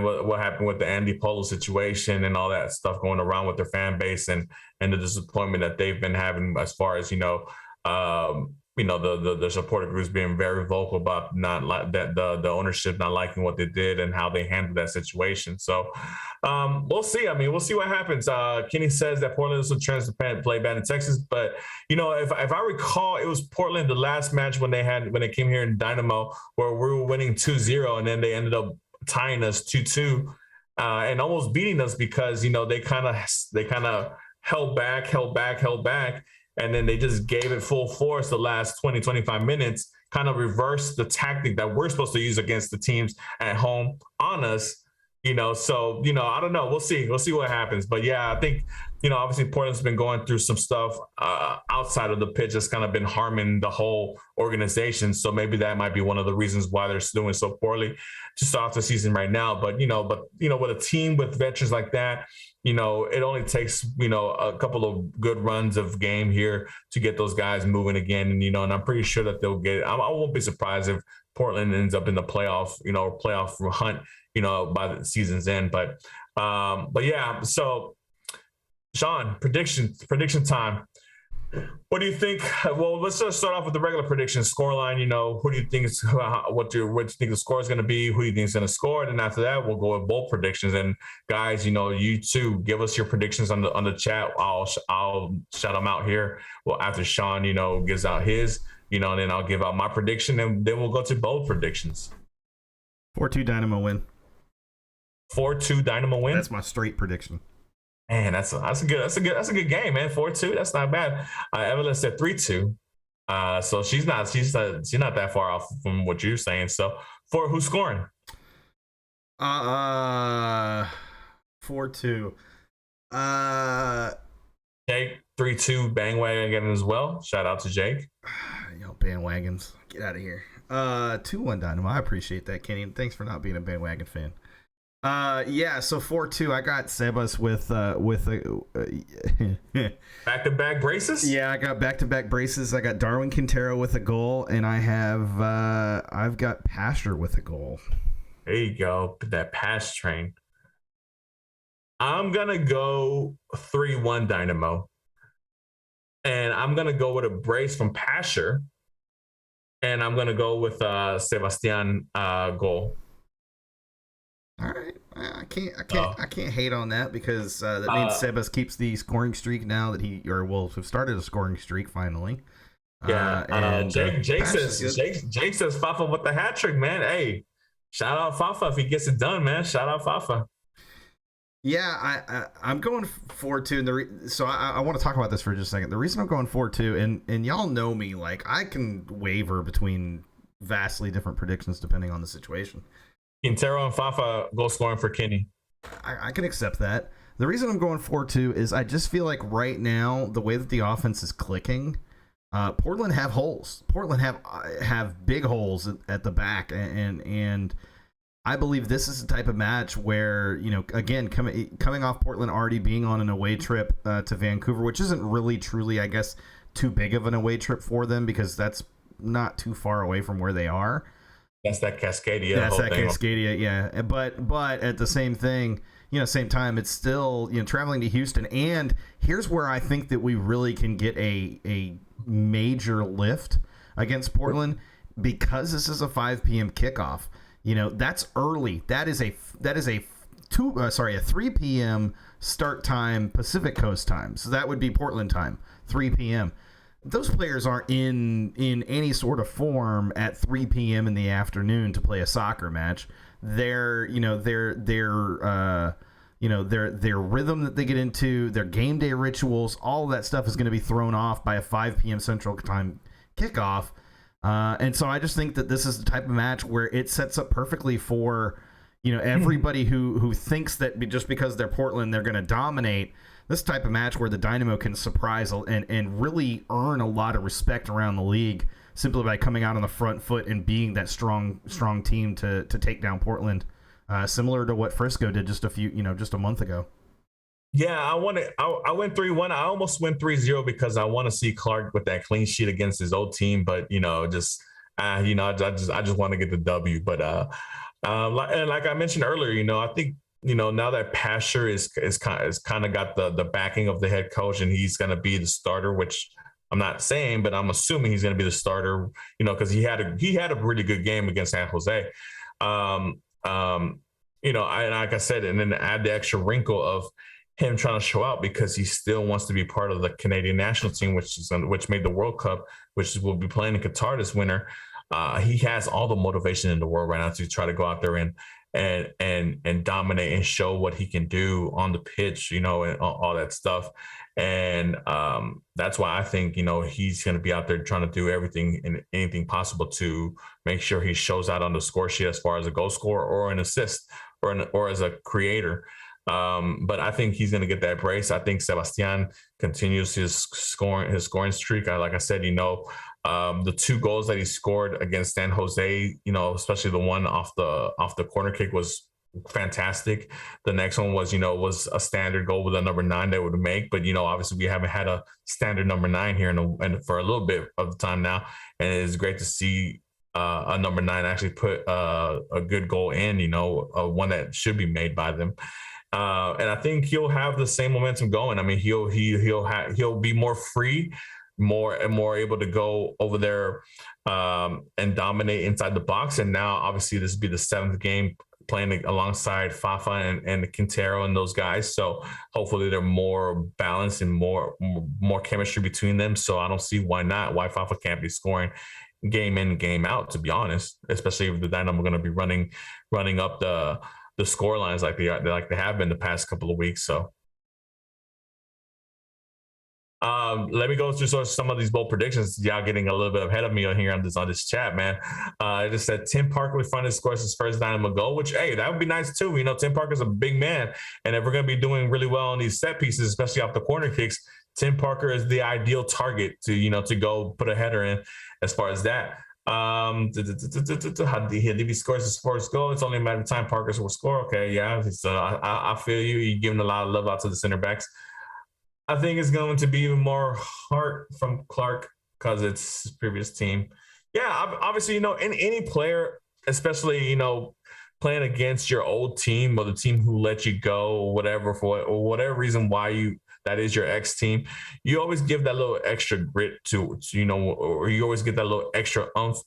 what happened with the Andy Polo situation and all that stuff going around with their fan base and the disappointment that they've been having as far as the supporter groups being very vocal about not like that the ownership not liking what they did and how they handled that situation. So we'll see. I mean, we'll see what happens. Kenny says that Portland is a chance to play bad in Texas, but if I recall, it was Portland the last match when they came here in Dynamo where we were winning 2-0, and then they ended up tying us 2-2 and almost beating us because they kind of held back. And then they just gave it full force the last 20-25 minutes, kind of reversed the tactic that we're supposed to use against the teams at home on us, So, I don't know. We'll see. We'll see what happens. But, yeah, I think, obviously Portland's been going through some stuff outside of the pitch that's kind of been harming the whole organization. So maybe that might be one of the reasons why they're doing so poorly just off the season right now. But, with a team with veterans like that, it only takes, a couple of good runs of game here to get those guys moving again. And, and I'm pretty sure that they'll get it. I won't be surprised if Portland ends up in the playoff hunt, by the season's end. But yeah, so Sean, prediction time. What do you think? Well, let's just start off with the regular prediction scoreline. Who do you think is what do you think the score is going to be? Who do you think is going to score? And then after that, we'll go with bold predictions. And guys, you too, give us your predictions on the chat. I'll shout them out here. Well, after Sean, gives out his, and then I'll give out my prediction, and then we'll go to bold predictions. 4-2 Dynamo win. 4-2 Dynamo win. That's my straight prediction. Man, that's a good game, man. 4-2, that's not bad. Evelyn said 3-2. So she's not that far off from what you're saying. So for who's scoring? 4-2. Jake 3-2 bandwagon again as well. Shout out to Jake. bandwagons. Get out of here. 2-1 Dynamo. I appreciate that, Kenny. Thanks for not being a bandwagon fan. Yeah, so 4-2. I got Sebas with back-to-back braces. Yeah, I got back-to-back braces. I got Darwin Quintero with a goal, and I've got Pasher with a goal. There you go, that pass train. I'm gonna go 3-1 Dynamo, and I'm gonna go with a brace from Pasher, and I'm gonna go with Sebastien goal. All right, I can't hate on that because that means Sebas keeps the scoring streak now that have started a scoring streak finally. And Jake says Fafa with the hat trick, man. Hey, shout out Fafa if he gets it done, man. Shout out Fafa. Yeah, I'm going 4-2, and so I want to talk about this for just a second. The reason I'm going 4-2, and y'all know me, like I can waver between vastly different predictions depending on the situation. Quintero and Fafa goal scoring for Kenny. I can accept that. The reason I'm going 4-2 is I just feel like right now the way that the offense is clicking, Portland have holes. Portland have big holes at the back, and I believe this is the type of match where, you know, again, coming off Portland already being on an away trip to Vancouver, which isn't really truly, I guess, too big of an away trip for them because that's not too far away from where they are. That's that Cascadia. That's that Cascadia, yeah. But at the same time, it's still, you know, traveling to Houston. And here's where I think that we really can get a major lift against Portland because this is a 5 p.m. kickoff. You know, that's early. That is a 3 p.m. start time Pacific Coast time. So that would be Portland time, 3 p.m. Those players aren't in any sort of form at 3 p.m. in the afternoon to play a soccer match. Their rhythm that they get into, their game day rituals, all of that stuff is going to be thrown off by a 5 p.m. Central Time kickoff. And so I just think that this is the type of match where it sets up perfectly for, you know, everybody who thinks that just because they're Portland, they're going to dominate. This type of match where the Dynamo can surprise and really earn a lot of respect around the league simply by coming out on the front foot and being that strong team to take down Portland, similar to what Frisco did just a month ago. Yeah, I went 3-1. I almost went 3-0 because I want to see Clark with that clean sheet against his old team, but I just want to get the W. But and like I mentioned earlier, I think now that Pasher is kind of got the backing of the head coach and he's going to be the starter, which I'm not saying, but I'm assuming he's going to be the starter, because he had a really good game against San Jose. And like I said, and then add the extra wrinkle of him trying to show out because he still wants to be part of the Canadian national team, which made the World Cup, which will be playing in Qatar this winter. He has all the motivation in the world right now to try to go out there and dominate and show what he can do on the pitch, and all that stuff. And that's why I think, he's going to be out there trying to do everything and anything possible to make sure he shows out on the score sheet as far as a goal scorer or an assist or as a creator. But I think he's going to get that brace. I think Sebastien continues his scoring streak. Like I said, the 2 goals that he scored against San Jose, especially the one off the corner kick was fantastic. The next one was a standard goal with a number 9 they would make. But, obviously we haven't had a standard number 9 here and for a little bit of the time now. And it's great to see a number 9 actually put a good goal in, one that should be made by them. And I think he'll have the same momentum going. I mean, he'll be more free, more able to go over there and dominate inside the box. And now, obviously, this will be the 7th game playing alongside Fafa and Quintero and those guys. So hopefully they're more balanced and more chemistry between them. So I don't see why Fafa can't be scoring game in, game out, to be honest, especially if the Dynamo are going to be running up the score lines like they have been the past couple of weeks. So Let me go through sort of some of these bold predictions. Y'all getting a little bit ahead of me on here on this chat, man. I just said Tim Parker would find his scores his first Dynamo goal, which, hey, that would be nice too. You know, Tim Parker's a big man, and if we're going to be doing really well on these set pieces, especially off the corner kicks, Tim Parker is the ideal target to go put a header in as far as that. Hadebe scores his first goal. It's only a matter of time Parker will score. Okay, yeah. So I feel you. You're giving a lot of love out to the center backs. I think it's going to be even more heart from Clark because it's his previous team. Yeah, obviously, in any player, especially, playing against your old team or the team who let you go or whatever, or whatever reason why that is your ex team, you always give that little extra grit to or you always get that little extra oomph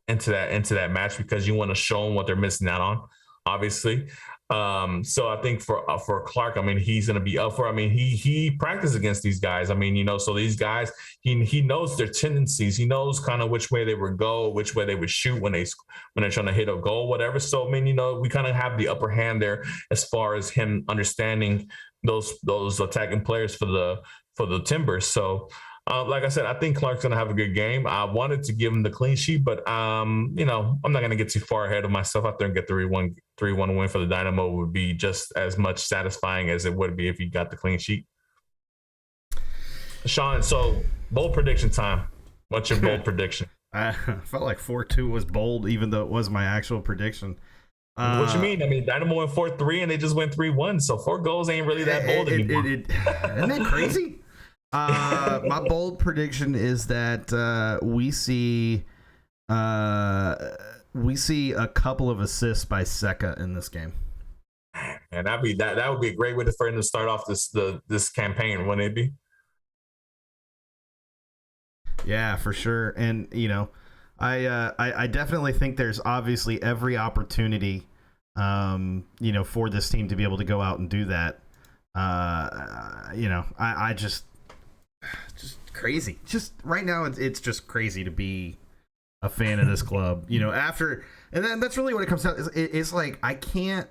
into that match because you want to show them what they're missing out on, obviously. So I think for Clark, I mean, he's going to be up for. I mean, he practiced against these guys. I mean, so these guys, he knows their tendencies. He knows kind of which way they would go, which way they would shoot when they're trying to hit a goal, whatever. So I mean, we kind of have the upper hand there as far as him understanding those attacking players for the Timbers. So. Like I said, I think Clark's going to have a good game. I wanted to give him the clean sheet, but, I'm not going to get too far ahead of myself out there and get the 3-1 win for the Dynamo would be just as much satisfying as it would be if he got the clean sheet. Sean, so bold prediction time. What's your bold prediction? I felt like 4-2 was bold, even though it was my actual prediction. What you mean? I mean, Dynamo went 4-3 and they just went 3-1. So 4 goals ain't really that bold anymore. Isn't that crazy? My bold prediction is that we see a couple of assists by Seca in this game. And that would be a great way for him to start off this campaign, wouldn't it be? Yeah, for sure. And I definitely think there's obviously every opportunity for this team to be able to go out and do that. I just crazy. Just right now, it's just crazy to be a fan of this club. And then that's really what it comes down. It's like I can't.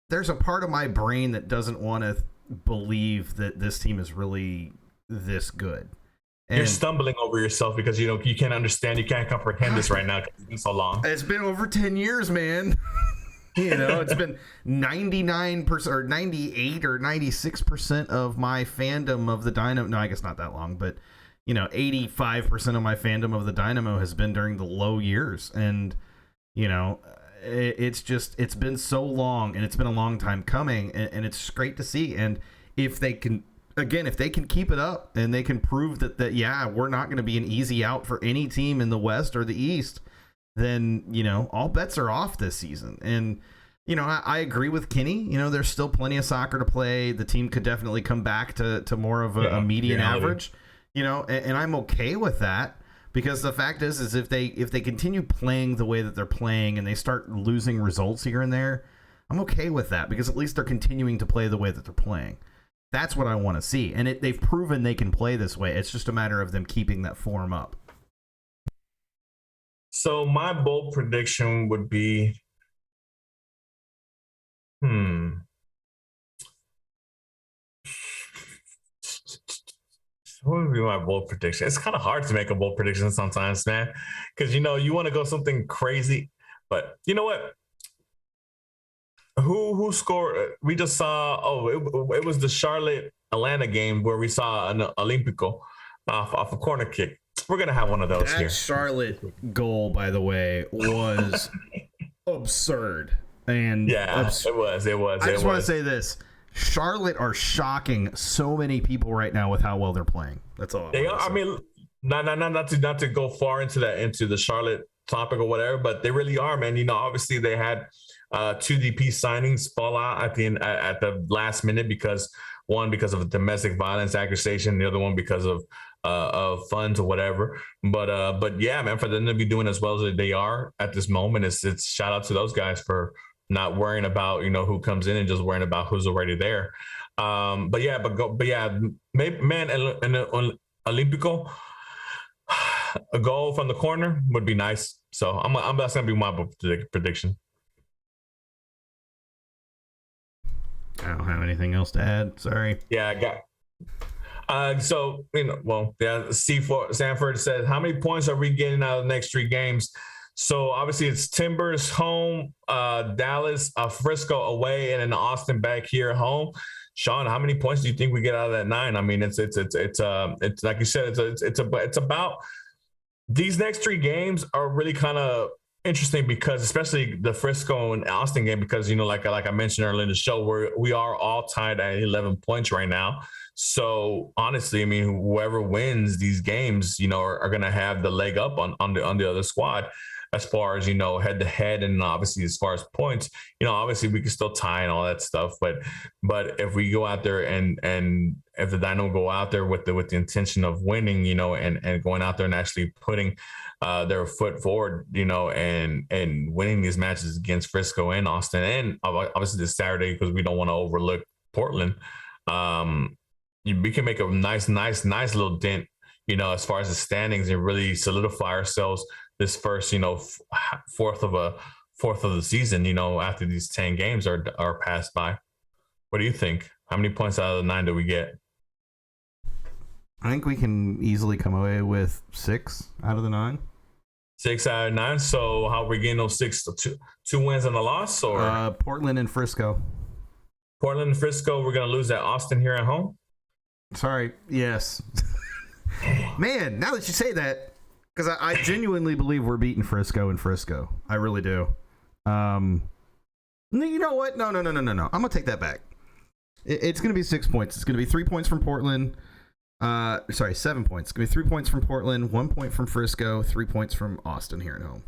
There's a part of my brain that doesn't want to believe that this team is really this good. And you're stumbling over yourself because you can't understand, you can't comprehend this right now because it's been so long. It's been over 10 years, man. It's been 99% or 98 or 96% of my fandom of the Dynamo. No, I guess not that long, but 85% of my fandom of the Dynamo has been during the low years. And, it's been so long and it's been a long time coming and it's great to see. And if they can keep it up and they can prove that we're not going to be an easy out for any team in the West or the East, then, all bets are off this season. And, I agree with Kenny. There's still plenty of soccer to play. The team could definitely come back to more of a median average, and I'm okay with that because the fact is if they continue playing the way that they're playing and they start losing results here and there, I'm okay with that because at least they're continuing to play the way that they're playing. That's what I want to see. And they've proven they can play this way. It's just a matter of them keeping that form up. So my bold prediction would be, what would be my bold prediction? It's kind of hard to make a bold prediction sometimes, man, because you want to go something crazy, but you know what? Who scored? We just saw. Oh, it was the Charlotte Atlanta game where we saw an Olympico off a corner kick. We're gonna have one of those that here. Charlotte goal, by the way, was absurd. And it was. I just want to say this: Charlotte are shocking so many people right now with how well they're playing. That's all. They are. I mean, not to go far into the Charlotte topic or whatever, but they really are, man. Obviously they had 2 DP signings fall out at the last minute because of domestic violence accusation, the other one because of funds or whatever. But yeah, man, for them to be doing as well as they are at this moment, it's shout out to those guys for not worrying about who comes in and just worrying about who's already there. Maybe, man, and Olympico, a goal from the corner would be nice. So that's gonna be my prediction. I don't have anything else to add. Sorry. Yeah, Sanford says, how many points are we getting out of the next 3 games? So obviously it's Timbers home, Dallas, Frisco away, and then Austin back here home. Sean, how many points do you think we get out of that 9? I mean, it's like you said, it's about these next 3 games are really kind of interesting because especially the Frisco and Austin game, because, like I mentioned earlier in the show, we are all tied at 11 points right now. So honestly, I mean, whoever wins these games, are going to have the leg up on the other squad as far as, head to head. And obviously as far as points, obviously we can still tie and all that stuff. But if we go out there and if the Dynamo go out there with the intention of winning, and going out there and actually putting their foot forward, and winning these matches against Frisco and Austin, and obviously this Saturday, because we don't want to overlook Portland, we can make a nice little dent, as far as the standings, and really solidify ourselves this first, fourth of the season, after these 10 games are passed by. What do you think? How many points out of the 9 do we get? I think we can easily come away with 6 out of the 9. 6 out of 9. So how are we getting those 6? Two wins and a loss, or Portland and Frisco. Portland and Frisco. We're gonna lose at Austin here at home. Sorry. Yes. Man, now that you say that, because I genuinely believe we're beating Frisco and Frisco. I really do. You know what? No. I'm gonna take that back. It's gonna be 6 points. It's gonna be 3 points from Portland. 7 points. It's gonna be 3 points from Portland, 1 point from Frisco, 3 points from Austin here at home.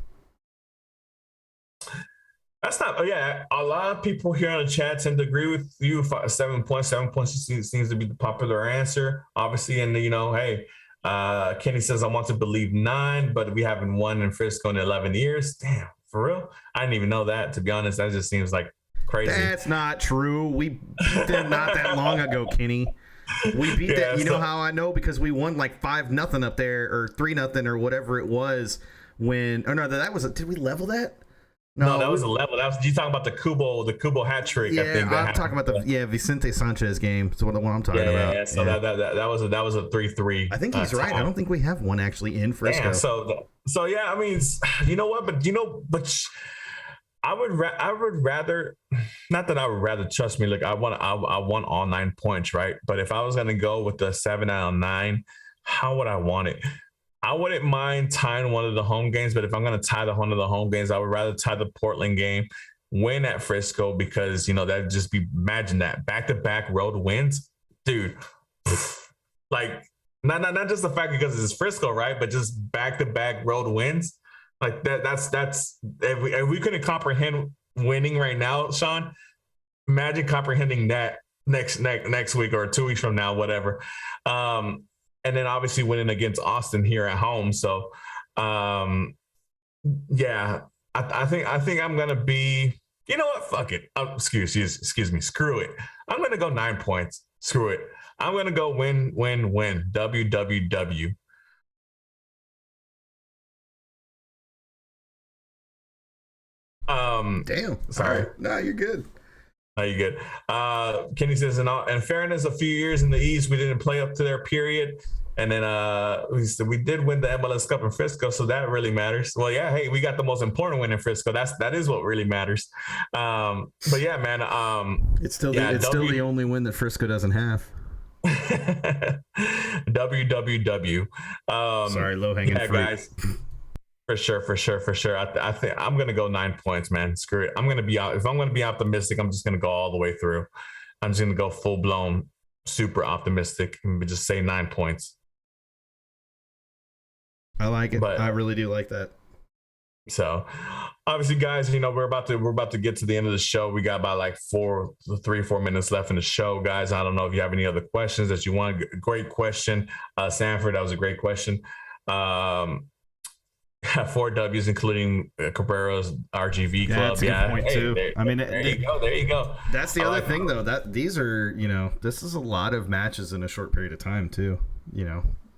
That's not. Yeah, a lot of people here on the chat tend to agree with you. 7 points. 7 points seems to be the popular answer, obviously. And hey, Kenny says I want to believe 9, but we haven't won in Frisco in 11 years. Damn, for real? I didn't even know that. To be honest, that just seems like crazy. That's not true. We beat them not that long ago, Kenny. We beat that. You know how I know? Because we won like 5-0 up there, or 3-0, or whatever it was. When that was. Did we level that? No, that was a level. You talking about the Kubo hat trick? Yeah, I think I'm talking about the Vicente Sanchez game. That's what I'm talking about. Yeah. So that was a 3-3. I think he's right. I don't think we have one actually in Frisco. Damn, so yeah. I mean, you know what? But I would rather. Not that I would rather. Trust me. Look, I want all 9 points, right? But if I was gonna go with the 7 out of 9, how would I want it? I wouldn't mind tying one of the home games, but if I'm going to tie one of the home games, I would rather tie the Portland game, win at Frisco, because, that'd just be, imagine that, back-to-back road wins. Dude, like, not just the fact because it's Frisco, right, but just back-to-back road wins. Like, that's if we couldn't comprehend winning right now, Sean, imagine comprehending that next week or 2 weeks from now, whatever. And then obviously winning against Austin here at home. So, I think I'm gonna be. You know what? Fuck it. Excuse me. Screw it. I'm gonna go 9 points. Screw it. I'm gonna go win. WWW. Damn. Sorry. Right. No, you're good. Are you good? Kenny says, in fairness, a few years in the East, we didn't play up to their period. And then we did win the MLS Cup in Frisco, so that really matters. Well, yeah, hey, we got the most important win in Frisco. That is what really matters. But yeah, man. It's still the only win that Frisco doesn't have. WWW. Sorry, low hanging fruit. Guys. For sure. I think I'm gonna go 9 points, man. Screw it. I'm gonna be out. If I'm gonna be optimistic, I'm just gonna go all the way through. I'm just gonna go full blown, super optimistic, and just say 9 points. I like it. I really do like that. So, obviously, guys, we're about to get to the end of the show. We got about like 3 or 4 minutes left in the show, guys. I don't know if you have any other questions that you want. Great question, Sanford. That was a great question. 4 W's, including Cabrera's RGV club. That's a good point too. There you go. That's the other thing, though. That these are, this is a lot of matches in a short period of time too.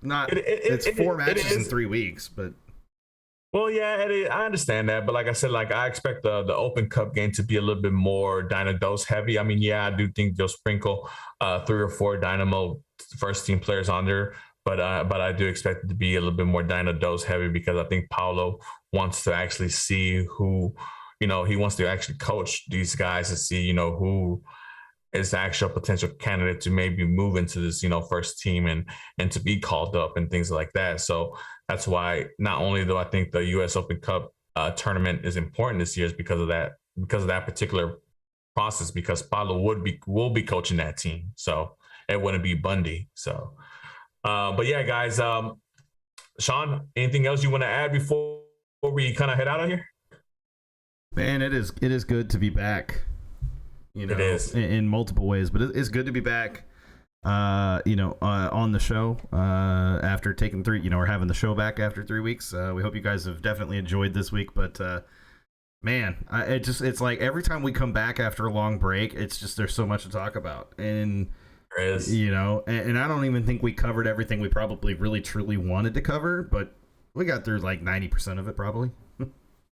It's 4 matches in 3 weeks, but Well, yeah, Eddie, I understand that, but like I said, like I expect the Open Cup game to be a little bit more Dynados heavy. I mean, yeah, I do think you'll sprinkle 3 or 4 Dynamo first team players on there, but I do expect it to be a little bit more Dynados heavy because I think Paulo wants to actually see who, he wants to actually coach these guys to see, who is the actual potential candidate to maybe move into this, first team and to be called up and things like that. So that's why not only do I think the U.S. Open Cup tournament is important this year is because of that particular process, because Paulo will be coaching that team. So it wouldn't be Bundy. So, but yeah, guys, Sean, anything else you want to add before we kind of head out of here? Man, it is good to be back. It is in multiple ways, but it's good to be back. On the show after taking 3. We're having the show back after 3 weeks. We hope you guys have definitely enjoyed this week. But man, it's like every time we come back after a long break, it's just there's so much to talk about, and there is. And I don't even think we covered everything we probably really truly wanted to cover, but we got through like 90% of it probably.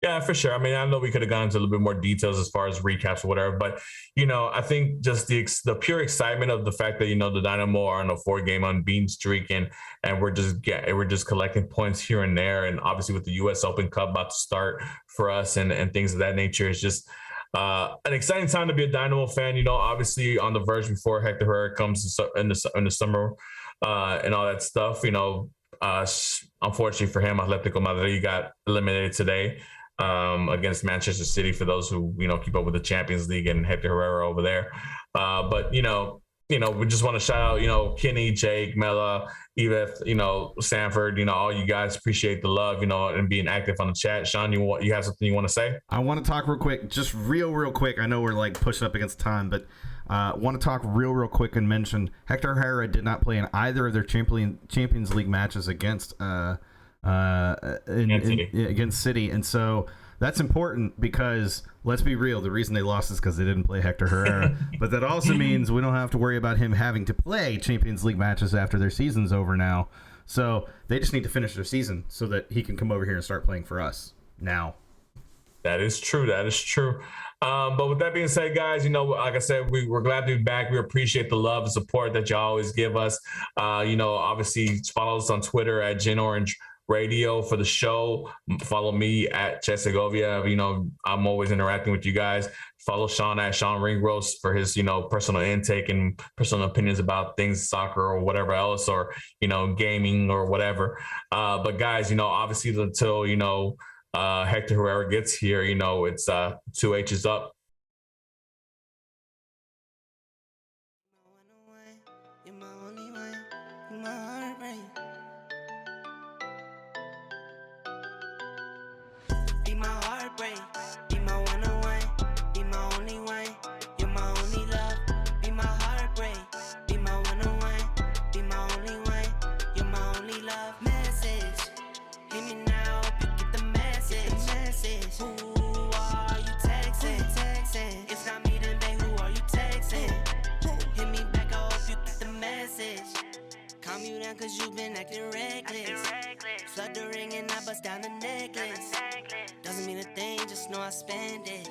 Yeah, for sure. I mean, I know we could have gone into a little bit more details as far as recaps or whatever, but I think just the pure excitement of the fact that the Dynamo are on a 4-game unbeaten streak and we're just collecting points here and there, and obviously with the U.S. Open Cup about to start for us and things of that nature, it's just an exciting time to be a Dynamo fan. Obviously on the verge before Hector Herrera comes in the summer and all that stuff. Unfortunately for him, Atletico Madrid got eliminated today against Manchester City, for those who keep up with the Champions League and Hector Herrera over there. But we just want to shout out Kenny, Jake, Mela, Edith, Sanford, all you guys, appreciate the love, and being active on the chat. Sean, you have something you want to say? I want to talk real quick, just real quick. I know we're like pushing up against time, but want to talk real quick and mention Hector Herrera did not play in either of their Champions League matches against against City, and so that's important because let's be real, the reason they lost is because they didn't play Hector Herrera. But that also means we don't have to worry about him having to play Champions League matches after their season's over now. So they just need to finish their season so that he can come over here and start playing for us now. That is true. But with that being said, guys, like I said, we're glad to be back. We appreciate the love and support that you always give us. Obviously follow us on Twitter at Gin Orange Radio for the show. Follow me at Ted Segovia. I'm always interacting with you guys. Follow Sean at Sean Ringross for his personal intake and personal opinions about things, soccer or whatever else, or gaming or whatever. But guys, obviously until Hector Herrera gets here, it's 2 H's up. Cause you've been acting reckless. Flood the ring and I bust down the necklace. Doesn't mean a thing, just know I spend it.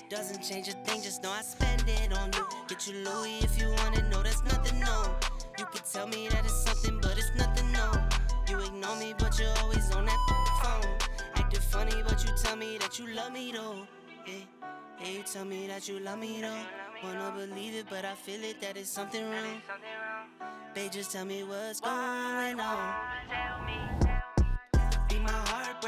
Doesn't change a thing, just know I spend it on you. Get you Louis if you want it, no, that's nothing, no. You can tell me that it's something, but it's nothing, no. You ignore me, but you're always on that phone. Acting funny, but you tell me that you love me, though. Yeah, you tell me that you love me, though. Wanna believe it, but I feel it, that it's something wrong. Babe, just tell me what's going on. Be my heart.